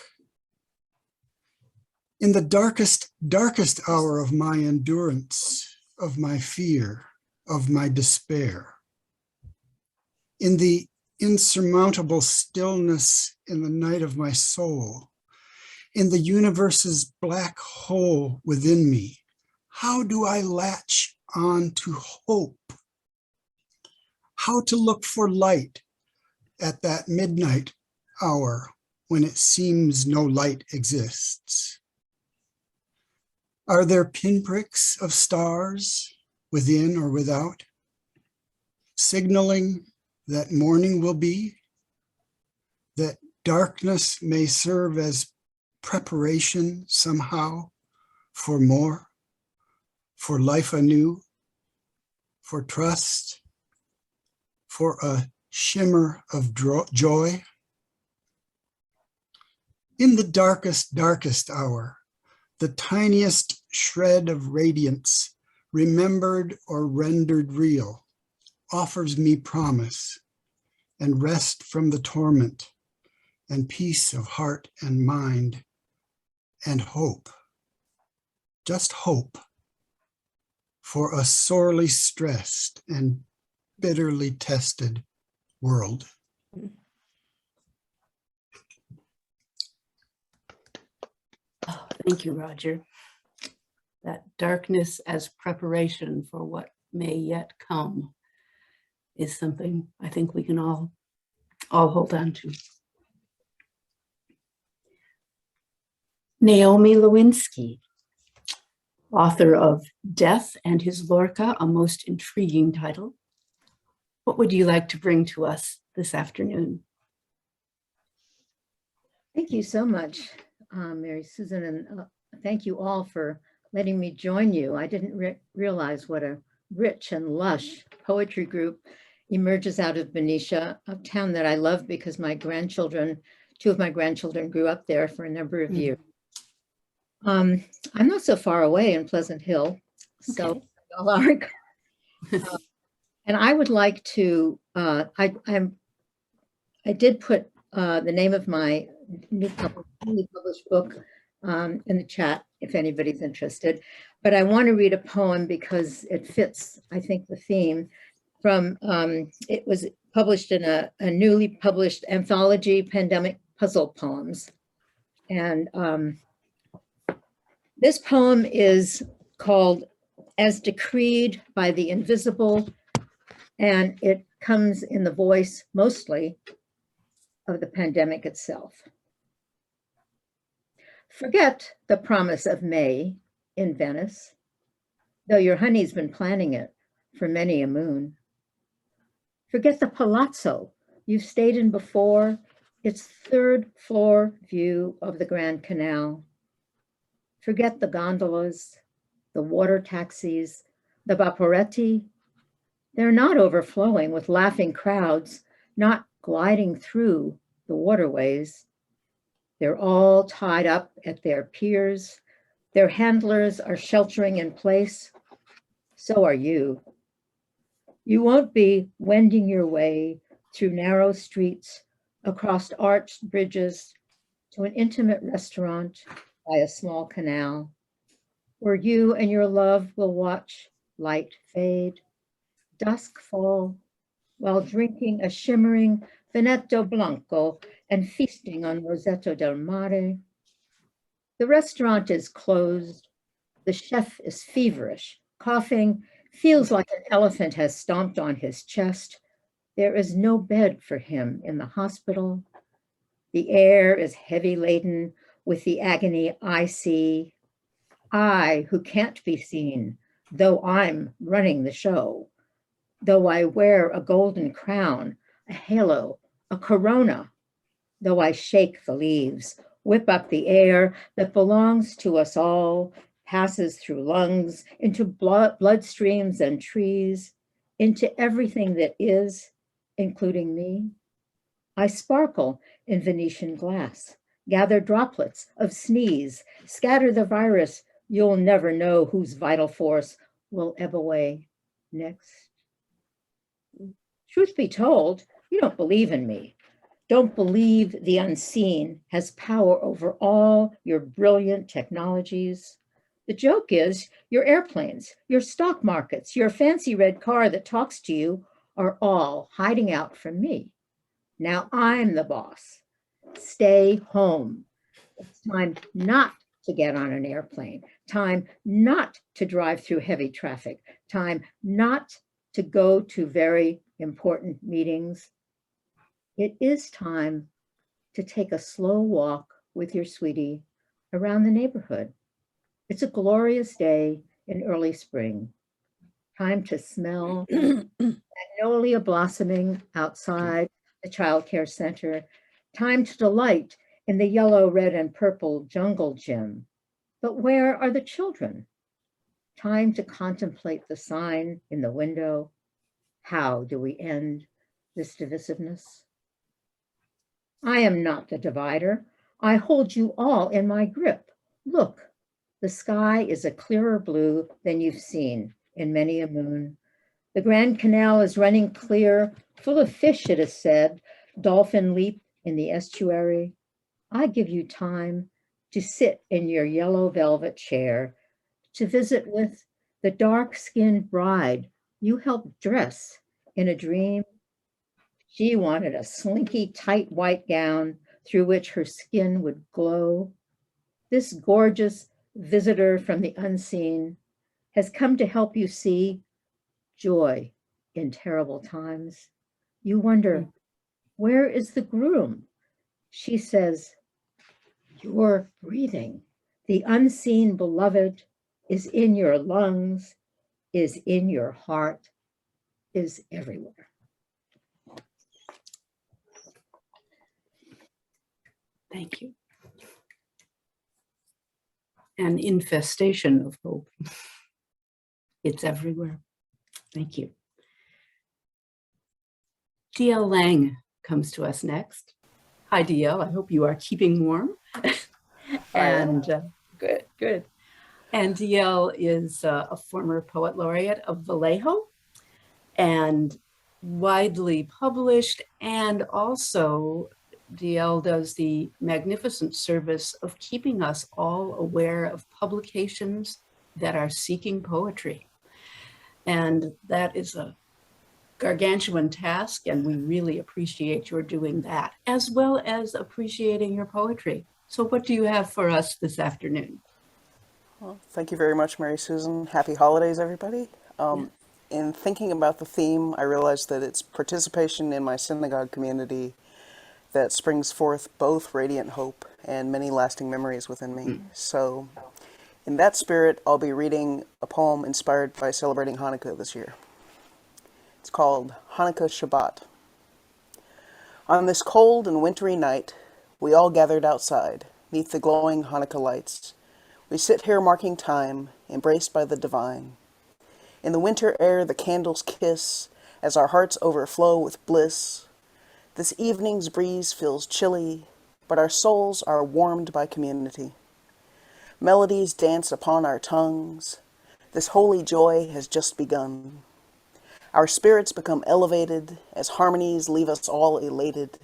In the darkest hour of my endurance, of my fear, of my despair. In the insurmountable stillness in the night of my soul, in the universe's black hole within me, how do I latch on to hope? How to look for light at that midnight hour when it seems no light exists? Are there pinpricks of stars within or without, signaling that morning will be, that darkness may serve as preparation somehow for more, for life anew, for trust, for a shimmer of joy? In the darkest hour, the tiniest shred of radiance, remembered or rendered real, offers me promise and rest from the torment and peace of heart and mind and hope, just hope for a sorely stressed and bitterly tested world. Oh, thank you, Roger. That darkness as preparation for what may yet come is something I think we can all hold on to. Naomi Lewinsky, author of Death and His Lorca, a most intriguing title. What would you like to bring to us this afternoon? Thank you so much, Mary Susan, and thank you all for letting me join you. I didn't realize what a rich and lush poetry group emerges out of Benicia, a town that I love because my grandchildren, two of my grandchildren grew up there for a number of years. I'm not so far away in Pleasant Hill, so y'all are. And I would like to, I did put the name of my newly published book in the chat if anybody's interested, but I want to read a poem because it fits, I think, the theme from, it was published in a newly published anthology, Pandemic Puzzle Poems. And this poem is called As Decreed by the Invisible, and it comes in the voice mostly of the pandemic itself. Forget the promise of May in Venice, though your honey's been planning it for many a moon. Forget the palazzo you've stayed in before, its third floor view of the Grand Canal. Forget the gondolas, the water taxis, the vaporetti. They're not overflowing with laughing crowds, not gliding through the waterways. They're all tied up at their piers. Their handlers are sheltering in place. So are you. You won't be wending your way through narrow streets, across arched bridges, to an intimate restaurant by a small canal, where you and your love will watch light fade, dusk fall, while drinking a shimmering Veneto Blanco and feasting on Rosetto del Mare. The restaurant is closed. The chef is feverish, coughing, feels like an elephant has stomped on his chest. There is no bed for him in the hospital. The air is heavy laden with the agony I see. I, who can't be seen, though I'm running the show, though I wear a golden crown, a halo, a corona, though I shake the leaves, whip up the air that belongs to us all, passes through lungs, into bloodstreams and trees, into everything that is, including me. I sparkle in Venetian glass, gather droplets of sneeze, scatter the virus. You'll never know whose vital force will ebb away next. Truth be told, you don't believe in me. Don't believe the unseen has power over all your brilliant technologies. The joke is your airplanes, your stock markets, your fancy red car that talks to you are all hiding out from me. Now I'm the boss. Stay home. It's time not to get on an airplane, time not to drive through heavy traffic, time not to go to very important meetings. It is time to take a slow walk with your sweetie around the neighborhood. It's a glorious day in early spring. Time to smell magnolia blossoming outside the child care center. Time to delight in the yellow, red, and purple jungle gym. But where are the children? Time to contemplate the sign in the window. How do we end this divisiveness? I am not the divider. I hold you all in my grip. Look, the sky is a clearer blue than you've seen in many a moon. The Grand Canal is running clear, full of fish, it is said. Dolphin leap in the estuary. I give you time to sit in your yellow velvet chair, to visit with the dark-skinned bride you helped dress in a dream. She wanted a slinky, tight white gown through which her skin would glow. This gorgeous visitor from the unseen has come to help you see joy in terrible times. You wonder, where is the groom? She says, you're breathing. The unseen beloved is in your lungs, is in your heart, is everywhere. Thank you. An infestation of hope. It's everywhere. Thank you. D.L. Lang comes to us next. Hi, D.L. I hope you are keeping warm. And good. And D.L. is a former poet laureate of Vallejo and widely published, and also D.L. does the magnificent service of keeping us all aware of publications that are seeking poetry. And that is a gargantuan task, and we really appreciate your doing that, as well as appreciating your poetry. So what do you have for us this afternoon? Well, thank you very much, Mary Susan. Happy holidays, everybody. In thinking about the theme, I realized that it's participation in my synagogue community that springs forth both radiant hope and many lasting memories within me. So in that spirit, I'll be reading a poem inspired by celebrating Hanukkah this year. It's called Hanukkah Shabbat. On this cold and wintry night, we all gathered outside, 'neath the glowing Hanukkah lights. We sit here marking time, embraced by the divine. In the winter air, the candles kiss, as our hearts overflow with bliss. This evening's breeze feels chilly, but our souls are warmed by community. Melodies dance upon our tongues. This holy joy has just begun. Our spirits become elevated as harmonies leave us all elated.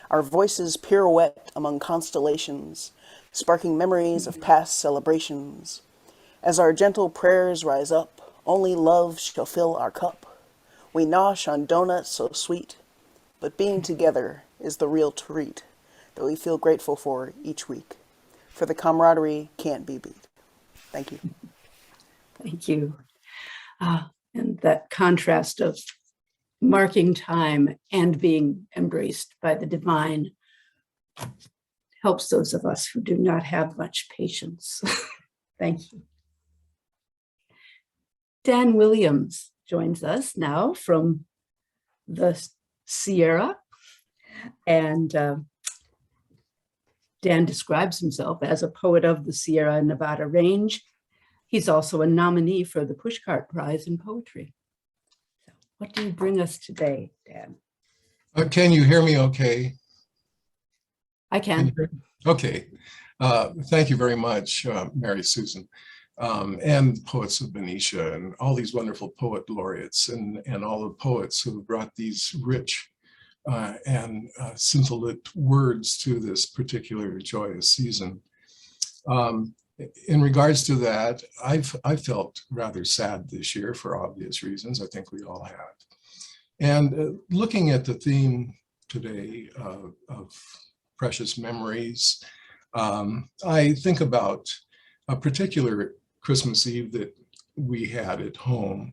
Our voices pirouette among constellations, sparking memories of past celebrations. As our gentle prayers rise up, Only love shall fill our cup. We nosh on donuts so sweet, but being together is the real treat that we feel grateful for each week. For the camaraderie can't be beat. Thank you. Thank you. And that contrast of marking time and being embraced by the divine helps those of us who do not have much patience. Thank you. Dan Williams joins us now from the Sierra, and Dan describes himself as a poet of the Sierra Nevada range. He's also a nominee for the Pushcart Prize in Poetry. So what do you bring us today, Dan? Can you hear me okay? I can. Okay. Thank you very much, Mary Susan, and the poets of Benicia, and all these wonderful poet laureates, and all the poets who brought these rich and scintillant words to this particular joyous season. In regards to that, I felt rather sad this year for obvious reasons. I think we all have. And looking at the theme today of precious memories, I think about a particular Christmas Eve that we had at home,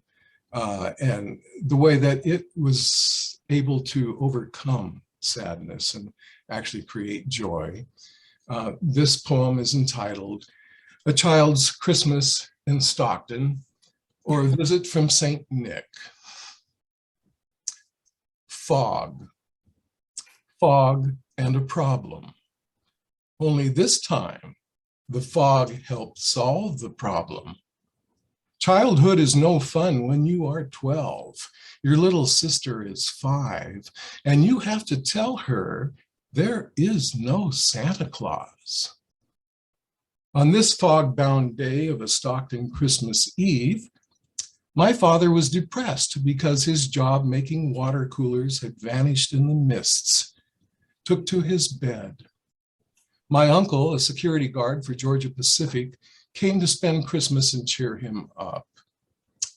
and the way that it was able to overcome sadness and actually create joy. This poem is entitled A Child's Christmas in Stockton, or a Visit from St. Nick. Fog. Fog and a problem. Only this time, the fog helped solve the problem. Childhood is no fun when you are 12. Your little sister is 5, and you have to tell her there is no Santa Claus. On this fog-bound day of a Stockton Christmas Eve, my father was depressed because his job making water coolers had vanished in the mists. Took to his bed. My uncle, a security guard for Georgia Pacific, came to spend Christmas and cheer him up.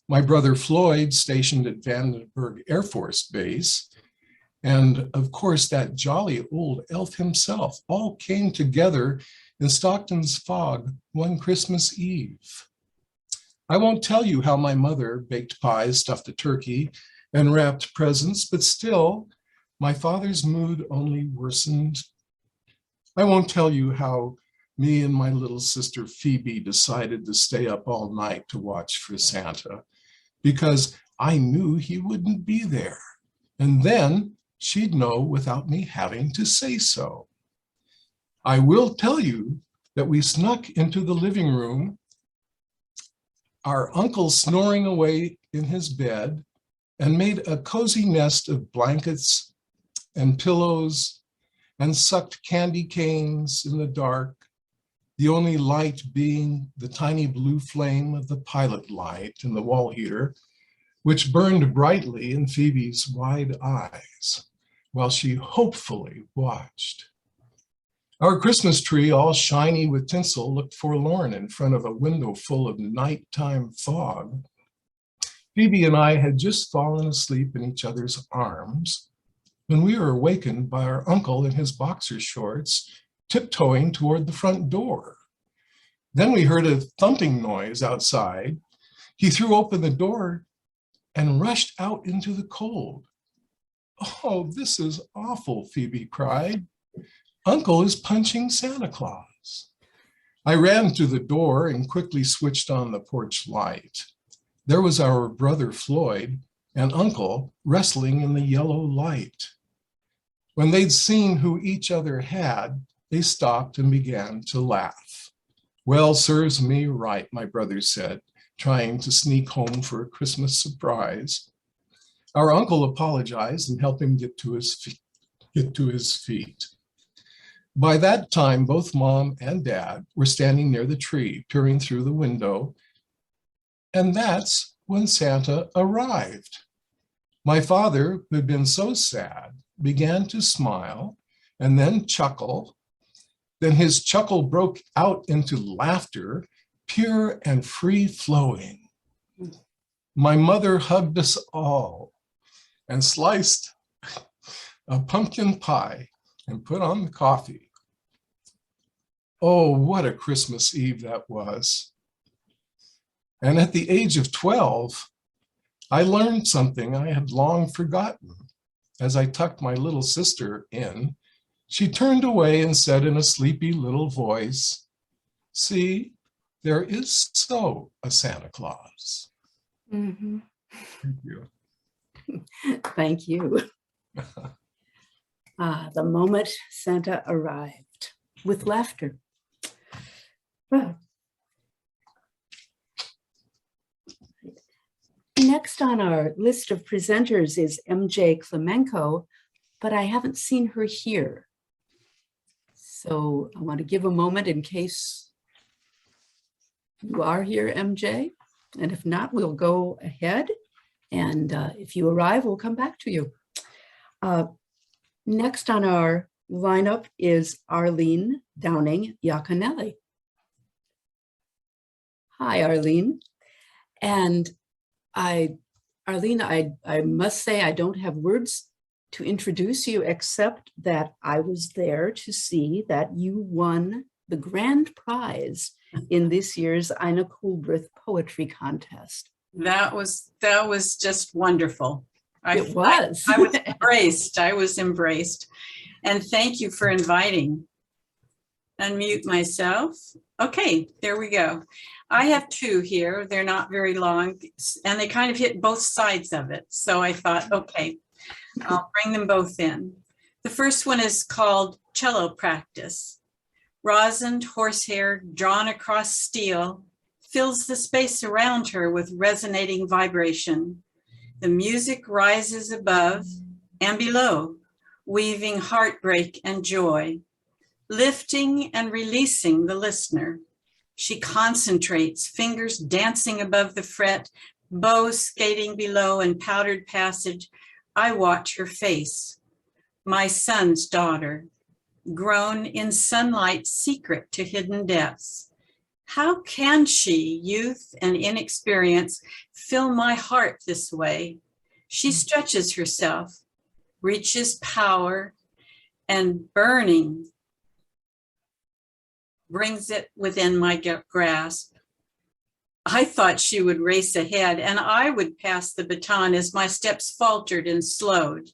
My brother Floyd, stationed at Vandenberg Air Force Base, and of course that jolly old elf himself, all came together in Stockton's fog one Christmas Eve. I won't tell you how my mother baked pies, stuffed a turkey, and wrapped presents, but still, my father's mood only worsened. I won't tell you how me and my little sister Phoebe decided to stay up all night to watch for Santa, because I knew he wouldn't be there. And then she'd know without me having to say so. I will tell you that we snuck into the living room, our uncle snoring away in his bed, and made a cozy nest of blankets and pillows and sucked candy canes in the dark, the only light being the tiny blue flame of the pilot light in the wall heater, which burned brightly in Phoebe's wide eyes while she hopefully watched. Our Christmas tree, all shiny with tinsel, looked forlorn in front of a window full of nighttime fog. Phoebe and I had just fallen asleep in each other's arms when we were awakened by our uncle in his boxer shorts, tiptoeing toward the front door. Then we heard a thumping noise outside. He threw open the door and rushed out into the cold. "Oh, this is awful," Phoebe cried. "Uncle is punching Santa Claus." I ran to the door and quickly switched on the porch light. There was our brother Floyd and Uncle wrestling in the yellow light. When they'd seen who each other had, they stopped and began to laugh. "Well, serves me right," my brother said, trying to sneak home for a Christmas surprise. Our uncle apologized and helped him get to his feet. By that time, both Mom and Dad were standing near the tree, peering through the window. And that's when Santa arrived. My father, who had been so sad, began to smile and then chuckle. Then his chuckle broke out into laughter, pure and free-flowing. my mother hugged us all and sliced a pumpkin pie and put on the coffee. Oh, what a Christmas Eve that was. And at the age of 12, I learned something I had long forgotten. As I tucked my little sister in, she turned away and said in a sleepy little voice, "See, there is so a Santa Claus." Mm-hmm. Thank you. Thank you. The moment Santa arrived with laughter. Well, next on our list of presenters is MJ Klimenko, but I haven't seen her here. So I want to give a moment in case you are here, MJ. And if not, we'll go ahead. And if you arrive, we'll come back to you. Next on our lineup is Arlene Downing-Yaconelli. Hi, Arlene. And Arlene, I must say I don't have words to introduce you except that I was there to see that you won the grand prize in this year's Ina Coolbrith Poetry Contest. That was just wonderful. It was. I was embraced. I was embraced. And thank you for inviting. Unmute myself. Okay, there we go. I have two here. They're not very long and they kind of hit both sides of it. So I thought, okay, I'll bring them both in. The first one is called Cello Practice. Rosined horsehair drawn across steel fills the space around her with resonating vibration. The music rises above and below, weaving heartbreak and joy, lifting and releasing the listener. She concentrates, fingers dancing above the fret, bow skating below and powdered passage. I watch her face, my son's daughter, grown in sunlight secret to hidden depths. How can she, youth and inexperience, fill my heart this way? She stretches herself, reaches power, and burning brings it within my grasp. I thought she would race ahead and I would pass the baton as my steps faltered and slowed.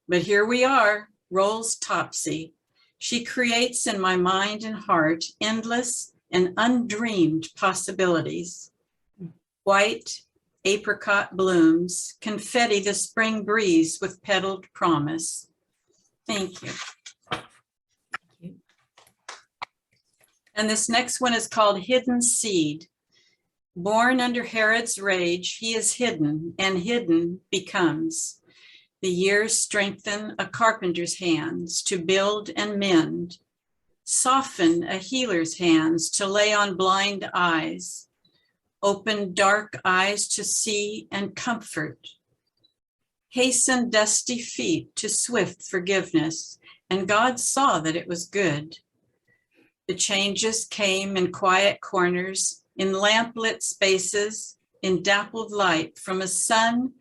But here we are, rolls topsy. She creates in my mind and heart endless and undreamed possibilities. White apricot blooms, confetti the spring breeze with petaled promise. Thank you. And this next one is called Hidden Seed. Born under Herod's rage, he is hidden, and hidden becomes. The years strengthen a carpenter's hands to build and mend, soften a healer's hands to lay on blind eyes, open dark eyes to see and comfort, hasten dusty feet to swift forgiveness, and God saw that it was good. The changes came in quiet corners, in lamplit spaces, in dappled light from a sun.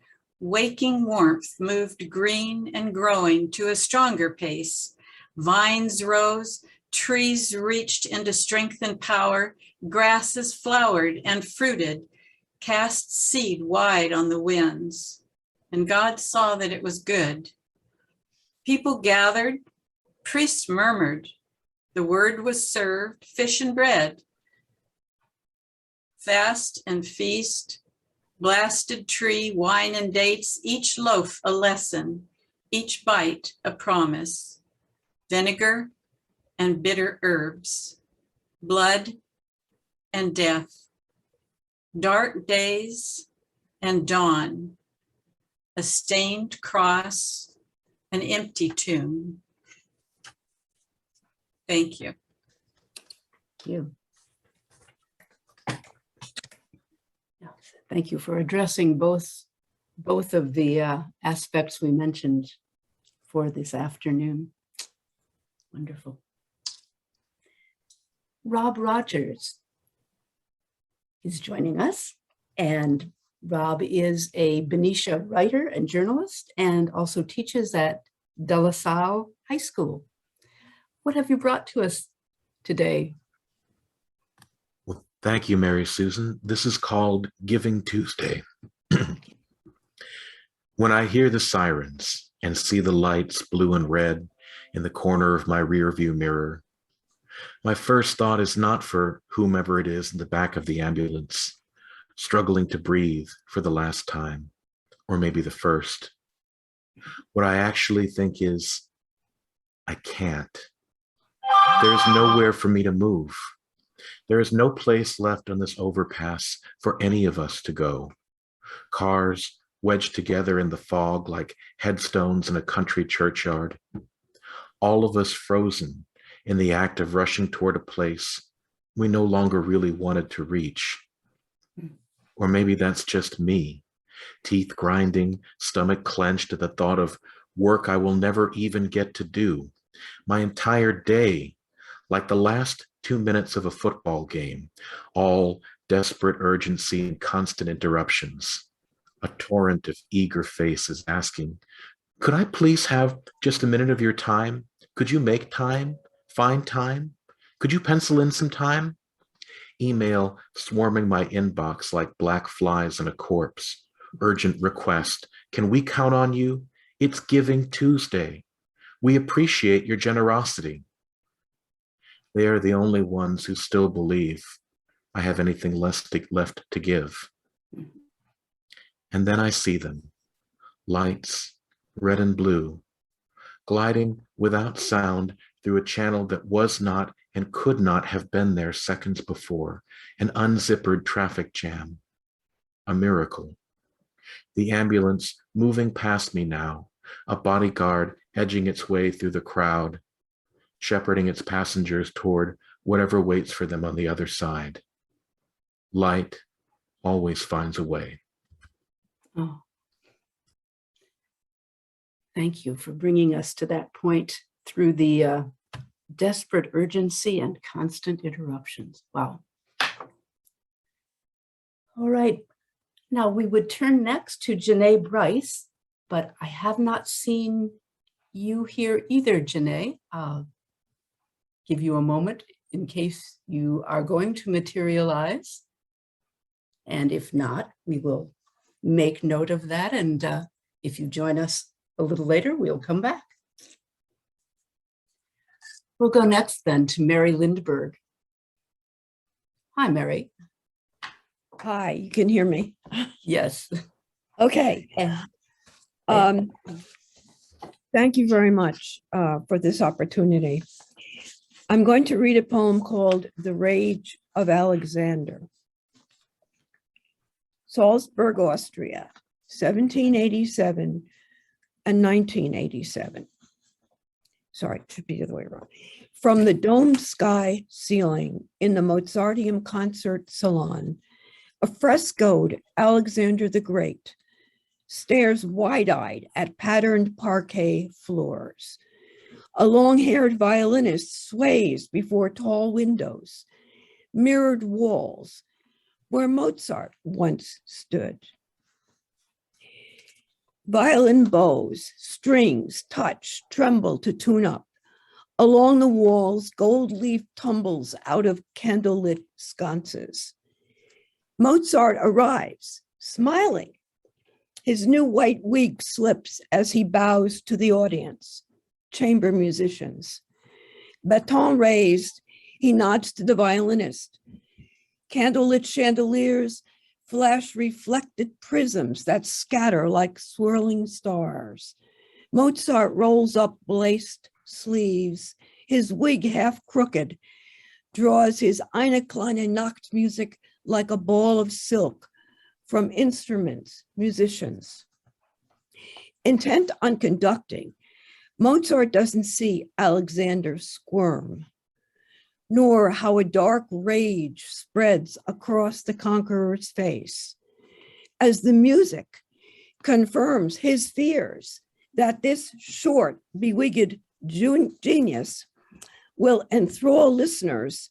Waking warmth moved green and growing to a stronger pace. Vines rose, trees reached into strength and power, grasses flowered and fruited, cast seed wide on the winds. And God saw that it was good. People gathered, priests murmured, the word was served, fish and bread. Fast and feast, blasted tree, wine and dates, each loaf a lesson, each bite a promise. Vinegar and bitter herbs, blood and death, dark days and dawn, a stained cross, an empty tomb. Thank you. Thank you. Thank you for addressing both of the aspects we mentioned for this afternoon. Wonderful. Rob Rogers is joining us, and Rob is a Benicia writer and journalist and also teaches at De La Salle High School. What have you brought to us today? Well, thank you, Mary Susan. This is called Giving Tuesday. When I hear the sirens and see the lights blue and red in the corner of my rear view mirror, my first thought is not for whomever it is in the back of the ambulance, struggling to breathe for the last time, or maybe the first. What I actually think is, I can't. There's nowhere for me to move. There is no place left on this overpass for any of us to go. Cars wedged together in the fog like headstones in a country churchyard. All of us frozen in the act of rushing toward a place we no longer really wanted to reach. Or maybe that's just me, teeth grinding, stomach clenched at the thought of work I will never even get to do. My entire day, like the last 2 minutes of a football game, all desperate urgency and constant interruptions. A torrent of eager faces asking, could I please have just a minute of your time? Could you make time? Find time? Could you pencil in some time? Email swarming my inbox like black flies in a corpse. Urgent request. Can we count on you? It's Giving Tuesday. We appreciate your generosity. They are the only ones who still believe I have anything left to give. And then I see them, lights, red and blue, gliding without sound through a channel that was not and could not have been there seconds before, an unzippered traffic jam, a miracle. The ambulance moving past me now, a bodyguard edging its way through the crowd, shepherding its passengers toward whatever waits for them on the other side. Light always finds a way. Oh. Thank you for bringing us to that point through the desperate urgency and constant interruptions. Wow. All right. Now we would turn next to Genea Brice, but I have not seen you here either, Genea. I'll give you a moment in case you are going to materialize. And if not, we will make note of that. And if you join us a little later, we'll come back. We'll go next then to Mary Lindberg. Hi, Mary. Hi, you can hear me? Yes. Okay. Thank you very much for this opportunity. I'm going to read a poem called The Rage of Alexander. Salzburg, Austria, 1787 and 1987. Sorry, it should be the other way around. From the domed sky ceiling in the Mozarteum concert salon, a frescoed Alexander the Great stares wide-eyed at patterned parquet floors. A long-haired violinist sways before tall windows, mirrored walls, where Mozart once stood. Violin bows, strings touch, tremble to tune up. Along the walls, gold leaf tumbles out of candlelit sconces. Mozart arrives, smiling. His new white wig slips as he bows to the audience, chamber musicians. Baton raised, he nods to the violinist. Candlelit chandeliers flash reflected prisms that scatter like swirling stars. Mozart rolls up laced sleeves, his wig half crooked, draws his Eine kleine Nacht music like a ball of silk from instruments, musicians. Intent on conducting, Mozart doesn't see Alexander squirm, nor how a dark rage spreads across the conqueror's face, as the music confirms his fears that this short, bewigged genius will enthrall listeners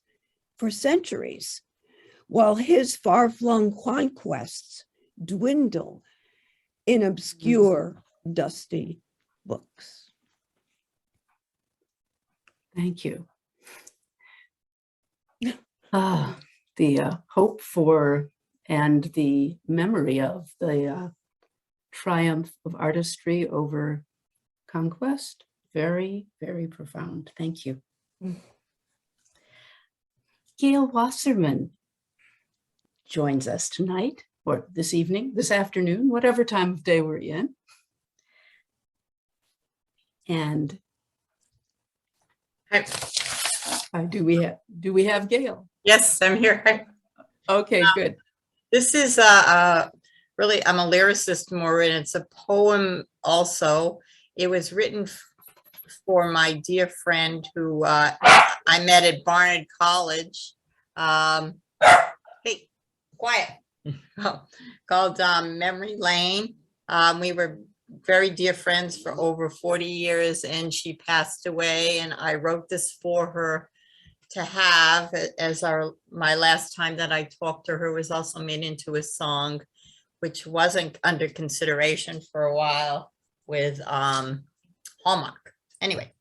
for centuries, while his far-flung conquests dwindle in obscure, dusty books. Thank you. The hope for and the memory of the triumph of artistry over conquest. Very, very profound. Thank you. Gail Wasserman joins us tonight, or this evening, this afternoon, whatever time of day we're in. And do we have Gail? Yes, I'm here. Okay, good. This is really, I'm a lyricist more, and it's a poem also. It was written for my dear friend who I met at Barnard College. Hey, quiet. Called Memory Lane. We were very dear friends for over 40 years, and she passed away, and I wrote this for her to have as my last time that I talked to her. Was also made into a song, which wasn't under consideration for a while with Hallmark. Anyway,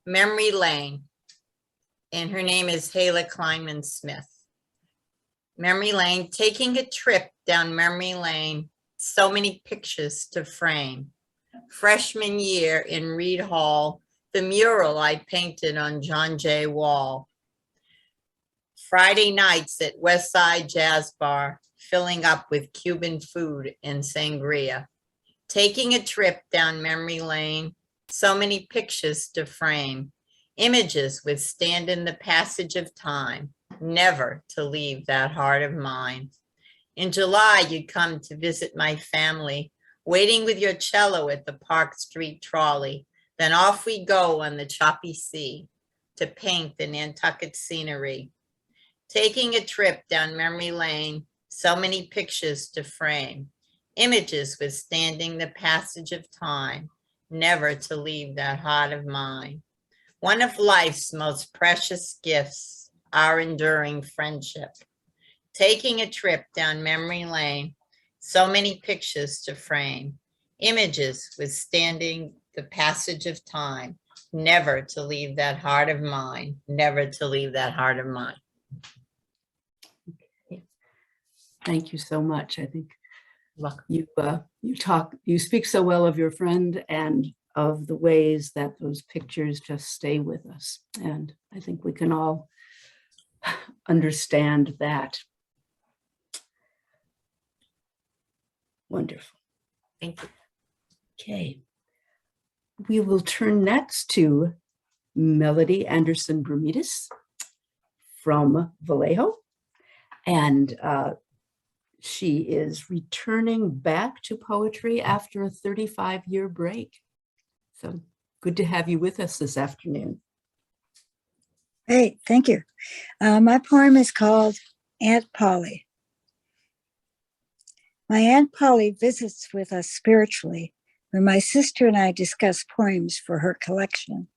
Memory Lane, and her name is Hala Kleinman Smith. Memory Lane, taking a trip down memory lane, so many pictures to frame. Freshman year in Reed Hall, the mural I painted on John Jay Wall. Friday nights at Westside Jazz Bar, filling up with Cuban food and sangria. Taking a trip down memory lane, so many pictures to frame. Images withstanding the passage of time, never to leave that heart of mine. In July, you'd come to visit my family, waiting with your cello at the Park Street trolley. Then off we go on the choppy sea to paint the Nantucket scenery. Taking a trip down memory lane, so many pictures to frame. Images withstanding the passage of time, never to leave that heart of mine. One of life's most precious gifts, our enduring friendship. Taking a trip down memory lane, so many pictures to frame. Images withstanding the passage of time, never to leave that heart of mine, never to leave that heart of mine. Thank you so much. I think you speak so well of your friend and of the ways that those pictures just stay with us. And I think we can all understand that. Wonderful. Thank you. Okay. We will turn next to Melody Anderson-Brumidis from Vallejo. And she is returning back to poetry after a 35-year break. So good to have you with us this afternoon. Great, thank you. My poem is called Aunt Polly. My Aunt Polly visits with us spiritually, where my sister and I discuss poems for her collection.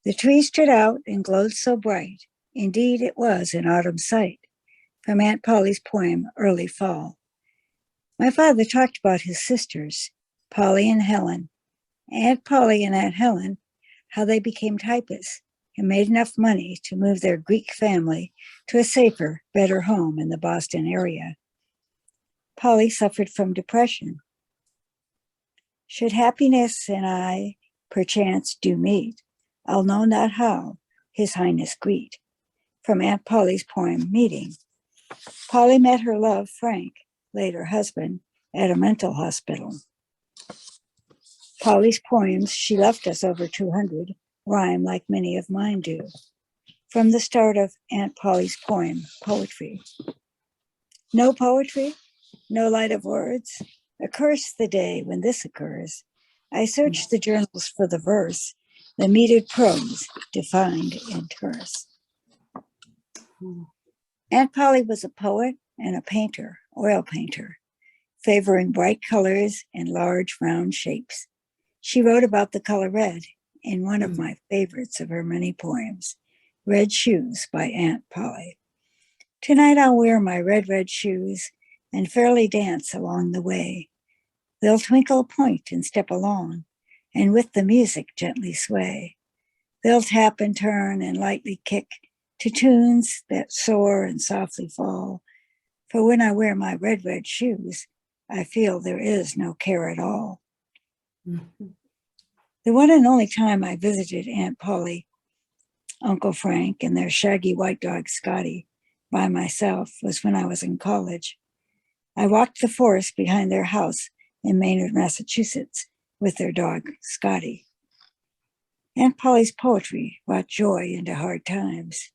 The tree stood out and glowed so bright. Indeed, it was an autumn sight, from Aunt Polly's poem, Early Fall. My father talked about his sisters, Polly and Helen. Aunt Polly and Aunt Helen, how they became typists and made enough money to move their Greek family to a safer, better home in the Boston area. Polly suffered from depression. Should happiness and I perchance do meet, I'll know not how His Highness greet. From Aunt Polly's poem, Meeting. Polly met her love, Frank, later husband, at a mental hospital. Polly's poems, she left us over 200, rhyme like many of mine do. From the start of Aunt Polly's poem, Poetry. No poetry, no light of words. Accurse the day when this occurs. I search the journals for the verse, the metered prose, defined in terse. Aunt Polly was a poet and a painter, oil painter, favoring bright colors and large round shapes. She wrote about the color red in one of my favorites of her many poems, Red Shoes by Aunt Polly. Tonight I'll wear my red shoes and fairly dance along the way. They'll twinkle, point, and step along, and with the music gently sway. They'll tap and turn and lightly kick to tunes that soar and softly fall. For when I wear my red shoes, I feel there is no care at all. Mhm. The one and only time I visited Aunt Polly, Uncle Frank, and their shaggy white dog Scotty by myself was when I was in college. I walked the forest behind their house in Maynard, Massachusetts, with their dog Scotty. Aunt Polly's poetry brought joy into hard times.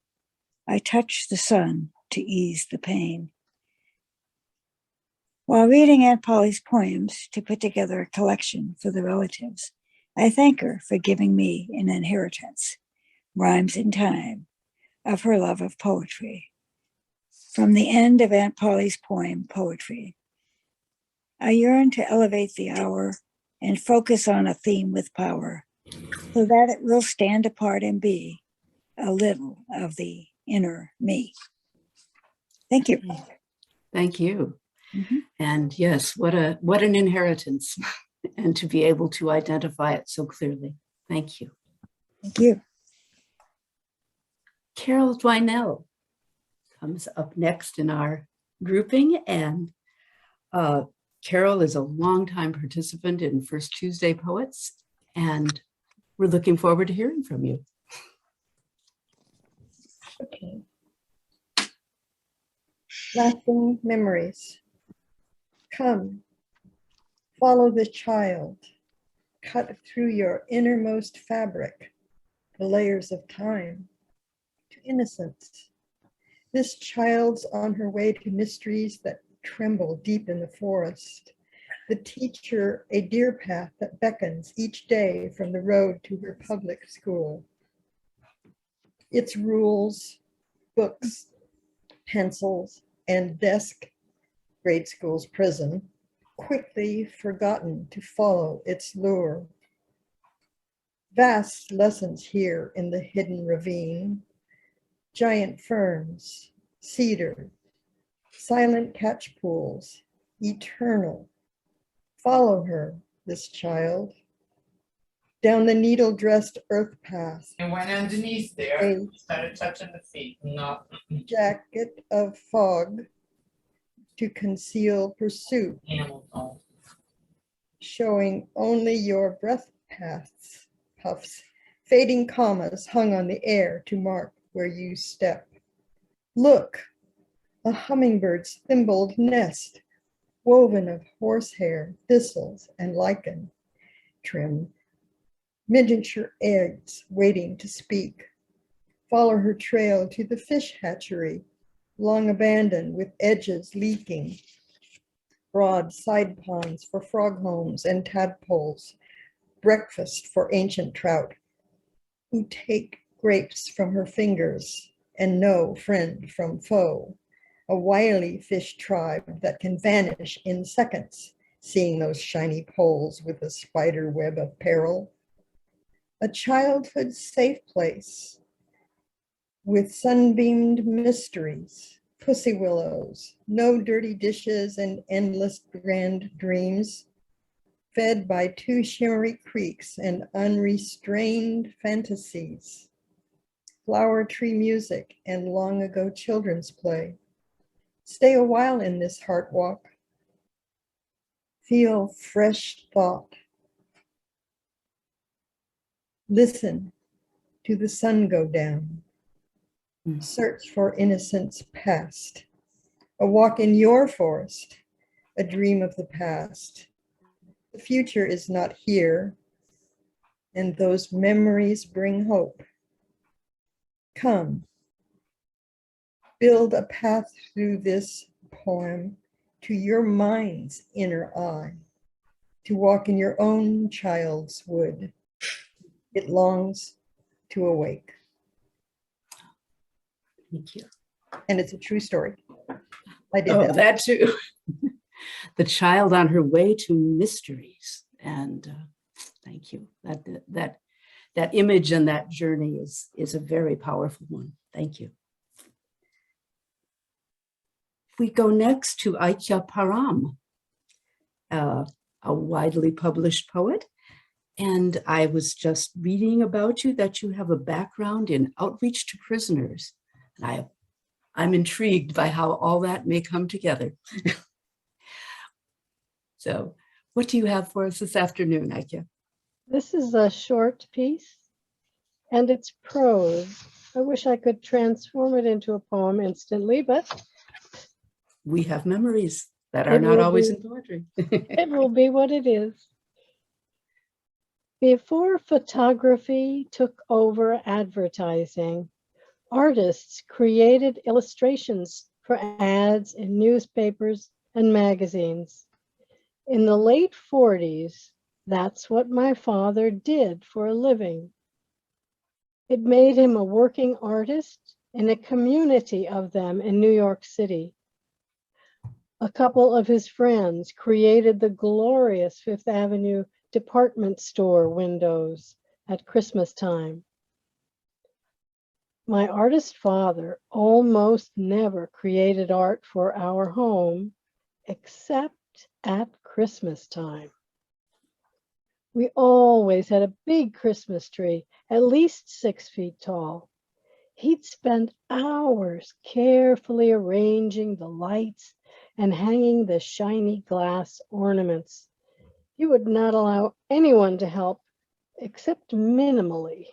I touched the sun to ease the pain. While reading Aunt Polly's poems to put together a collection for the relatives, I thank her for giving me an inheritance, rhymes in time, of her love of poetry. From the end of Aunt Polly's poem, Poetry, I yearn to elevate the hour and focus on a theme with power, so that it will stand apart and be a little of the inner me. Thank you. Thank you. And yes, what an inheritance, and to be able to identify it so clearly. Thank you. Thank you. Carole Dwinell comes up next in our grouping, and Carole is a longtime participant in First Tuesday Poets, and we're looking forward to hearing from you. Okay. Lasting memories. Come, follow the child, cut through your innermost fabric, the layers of time, to innocence. This child's on her way to mysteries that tremble deep in the forest. The teacher, a deer path that beckons each day from the road to her public school. Its rules, books, pencils, and desk, grade school's prison, quickly forgotten to follow its lure. Vast lessons here in the hidden ravine, giant ferns, cedar, silent catch pools, eternal. Follow her, this child, down the needle-dressed earth path. And went underneath there, started touching the feet. No. Jacket of fog to conceal pursuit, showing only your breath paths, puffs, fading commas hung on the air to mark where you step. Look, a hummingbird's thimbled nest, woven of horsehair, thistles, and lichen trim, miniature eggs waiting to speak. Follow her trail to the fish hatchery, long abandoned with edges leaking. Broad side ponds for frog homes and tadpoles, breakfast for ancient trout, who take grapes from her fingers and know friend from foe. A wily fish tribe that can vanish in seconds, seeing those shiny poles with a spider web of peril. A childhood safe place with sunbeamed mysteries, pussy willows, no dirty dishes, and endless grand dreams, fed by two shimmery creeks and unrestrained fantasies. Flower tree music and long ago children's play. Stay a while in this heart walk. Feel fresh thought. Listen to the sun go down. Search for innocence past. A walk in your forest, a dream of the past. The future is not here, and those memories bring hope. Come, build a path through this poem to your mind's inner eye, to walk in your own child's wood. It longs to awake. Thank you. And it's a true story. I did that too. The child on her way to mysteries. And thank you. That image and that journey is a very powerful one. Thank you. We go next to Aikya Param, a widely published poet. And I was just reading about you that you have a background in outreach to prisoners. And I'm intrigued by how all that may come together. So what do you have for us this afternoon, Aikya? This is a short piece, and it's prose. I wish I could transform it into a poem instantly, but we have memories that are not always in poetry. It will be what it is. Before photography took over advertising, artists created illustrations for ads in newspapers and magazines. In the late 40s, that's what my father did for a living. It made him a working artist in a community of them in New York City. A couple of his friends created the glorious Fifth Avenue department store windows at Christmas time. My artist father almost never created art for our home, except at Christmas time. We always had a big Christmas tree, at least 6 feet tall. He'd spend hours carefully arranging the lights and hanging the shiny glass ornaments. He would not allow anyone to help, except minimally.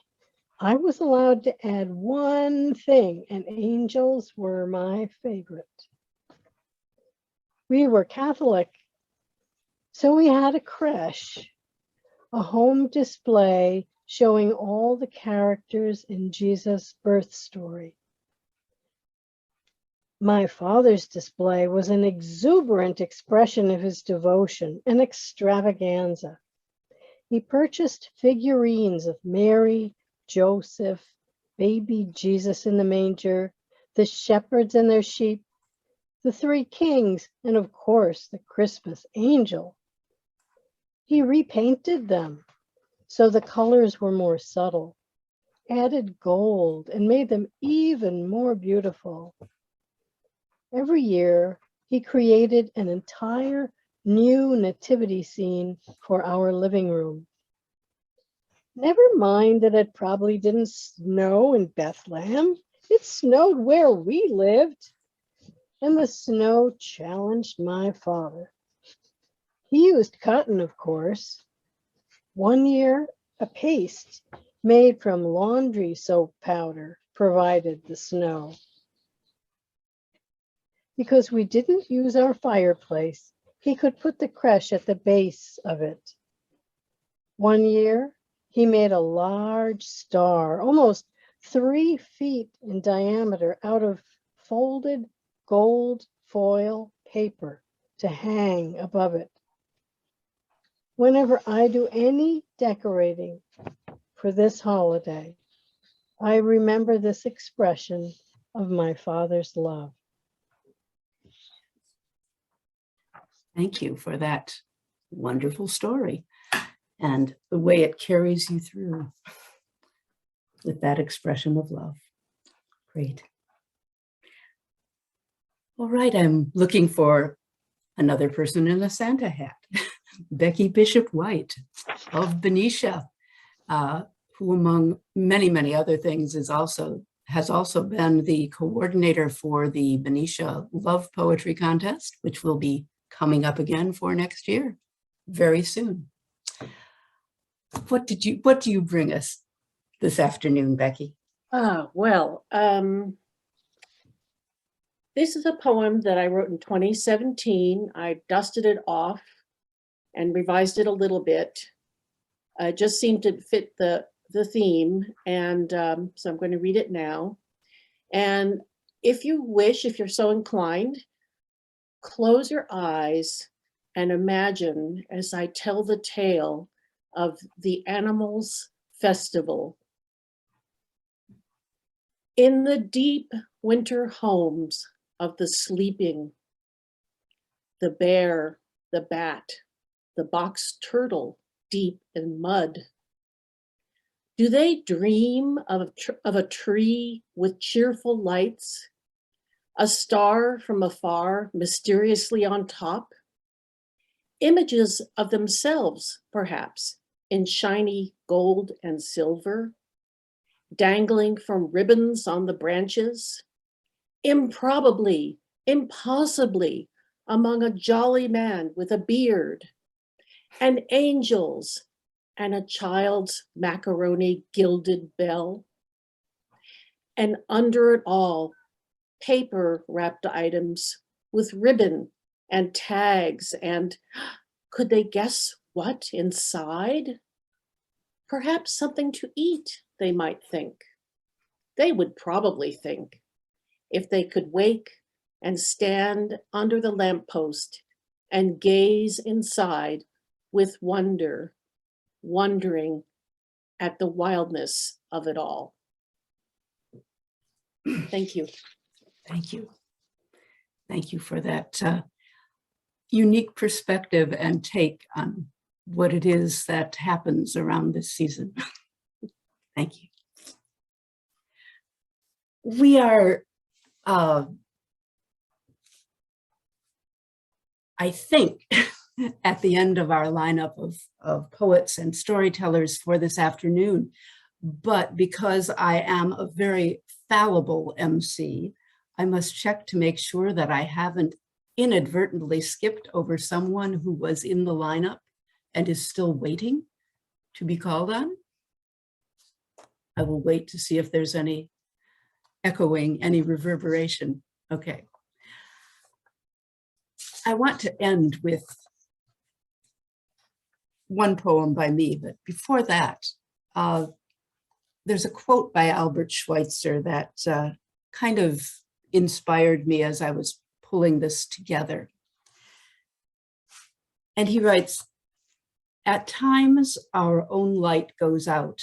I was allowed to add one thing, and angels were my favorite. We were Catholic, so we had a creche, a home display showing all the characters in Jesus' birth story. My father's display was an exuberant expression of his devotion, an extravaganza. He purchased figurines of Mary, Joseph, baby Jesus in the manger, the shepherds and their sheep, the three kings, and of course, the Christmas angel. He repainted them so the colors were more subtle, added gold, and made them even more beautiful. Every year, he created an entire new nativity scene for our living room. Never mind that it probably didn't snow in Bethlehem. It snowed where we lived, and the snow challenged my father. He used cotton, of course. One year, a paste made from laundry soap powder provided the snow. Because we didn't use our fireplace, he could put the creche at the base of it. One year, he made a large star, almost 3 feet in diameter, out of folded gold foil paper to hang above it. Whenever I do any decorating for this holiday, I remember this expression of my father's love. Thank you for that wonderful story and the way it carries you through with that expression of love. Great. All right, I'm looking for another person in a Santa hat. Becky Bishop White of Benicia, who among many, many other things has also been the coordinator for the Benicia Love Poetry Contest, which will be coming up again for next year, very soon. What do you bring us this afternoon, Becky? This is a poem that I wrote in 2017. I dusted it off and revised it a little bit. It just seemed to fit the theme, and so I'm going to read it now. And if you wish, if you're so inclined, close your eyes and imagine as I tell the tale of the animals' festival. In the deep winter homes of the sleeping, the bear, the bat, the box turtle deep in mud. Do they dream of a tree with cheerful lights, A star from afar, mysteriously on top. Images of themselves, perhaps, in shiny gold and silver, dangling from ribbons on the branches, improbably, impossibly, among a jolly man with a beard, and angels, and a child's macaroni gilded bell. And under it all, paper wrapped items with ribbon and tags, and could they guess what inside? Perhaps something to eat, they might think. They would probably think, if they could wake and stand under the lamppost and gaze inside with wonder, wondering at the wildness of it all. Thank you. Thank you. Thank you for that unique perspective and take on what it is that happens around this season. Thank you. We are, I think, at the end of our lineup of poets and storytellers for this afternoon. But because I am a very fallible MC, I must check to make sure that I haven't inadvertently skipped over someone who was in the lineup and is still waiting to be called on. I will wait to see if there's any echoing, any reverberation. Okay. I want to end with one poem by me, but before that, there's a quote by Albert Schweitzer that kind of inspired me as I was pulling this together. And he writes, "At times our own light goes out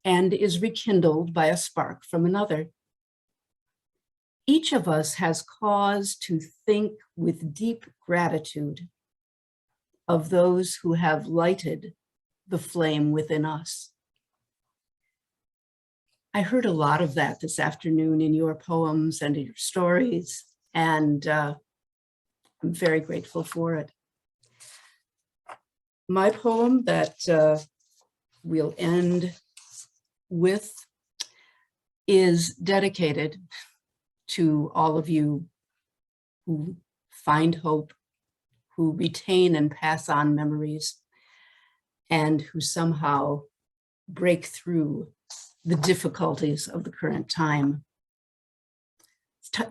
and is rekindled by a spark from another. Each of us has cause to think with deep gratitude of those who have lighted the flame within us." I heard a lot of that this afternoon in your poems and in your stories, and I'm very grateful for it. My poem that we'll end with is dedicated to all of you who find hope, who retain and pass on memories, and who somehow break through the difficulties of the current time.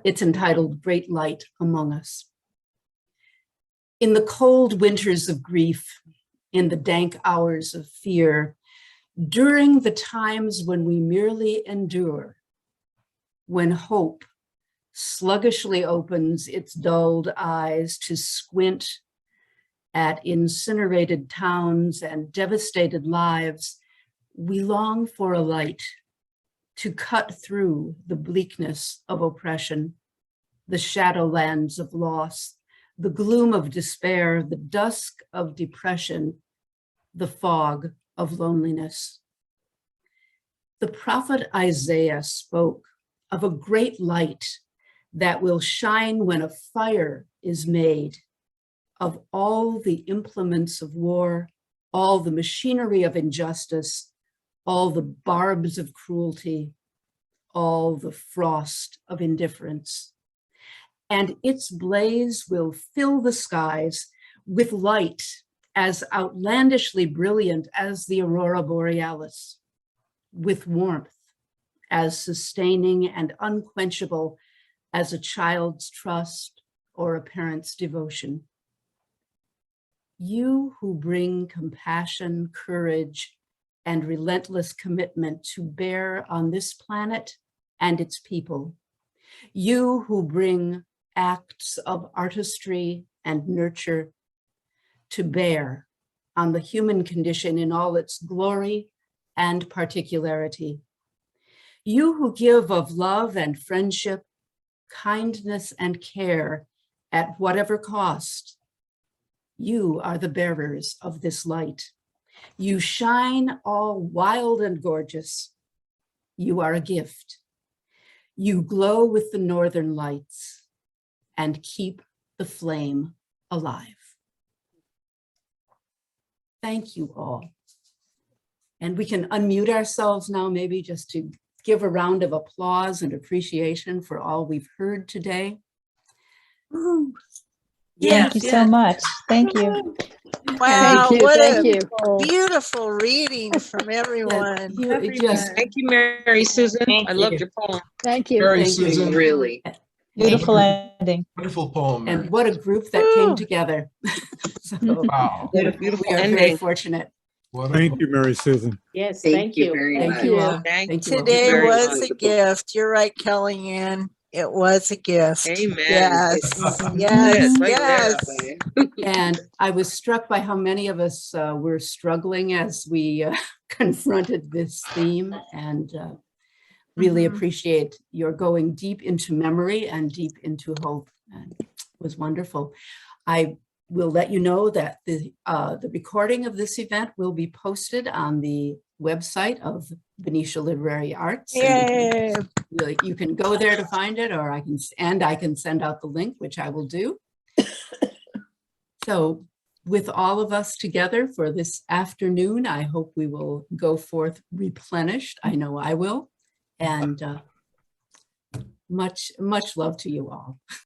It's entitled "Great Light Among Us." In the cold winters of grief, in the dank hours of fear, during the times when we merely endure, when hope sluggishly opens its dulled eyes to squint at incinerated towns and devastated lives, we long for a light to cut through the bleakness of oppression, the shadowlands of loss, the gloom of despair, the dusk of depression, the fog of loneliness. The prophet Isaiah spoke of a great light that will shine when a fire is made of all the implements of war, all the machinery of injustice, all the barbs of cruelty, all the frost of indifference. And its blaze will fill the skies with light as outlandishly brilliant as the aurora borealis, with warmth as sustaining and unquenchable as a child's trust or a parent's devotion. You who bring compassion, courage, and relentless commitment to bear on this planet and its people. You who bring acts of artistry and nurture to bear on the human condition in all its glory and particularity. You who give of love and friendship, kindness and care at whatever cost. You are the bearers of this light. You shine all wild and gorgeous. You are a gift. You glow with the northern lights and keep the flame alive. Thank you all. And we can unmute ourselves now, maybe just to give a round of applause and appreciation for all we've heard today. Thank you so much. Thank you. Wow, you, what thank a you. beautiful reading from everyone. Thank you, Mary Susan. I loved your poem. Thank you. Mary Thank you. Susan. Really. Beautiful ending. Wonderful poem, Mary. And what a group that came together. So Wow. What a beautiful we are very ending. fortunate. Thank you, Mary Susan. Yes, Thank you very Thank much. you all. Thank Thank you all. Today very was much. a gift. You're right, Kellyanne. It was a gift. Amen. Yes, yes, Right yes. there. And I was struck by how many of us were struggling as we confronted this theme, and really appreciate your going deep into memory and deep into hope. And it was wonderful. I will let you know that the recording of this event will be posted on the website of Benicia Literary Arts. Yay. You can go there to find it, or I can send out the link, which I will do. So with all of us together for this afternoon, I hope we will go forth replenished. I know I will. And much love to you all.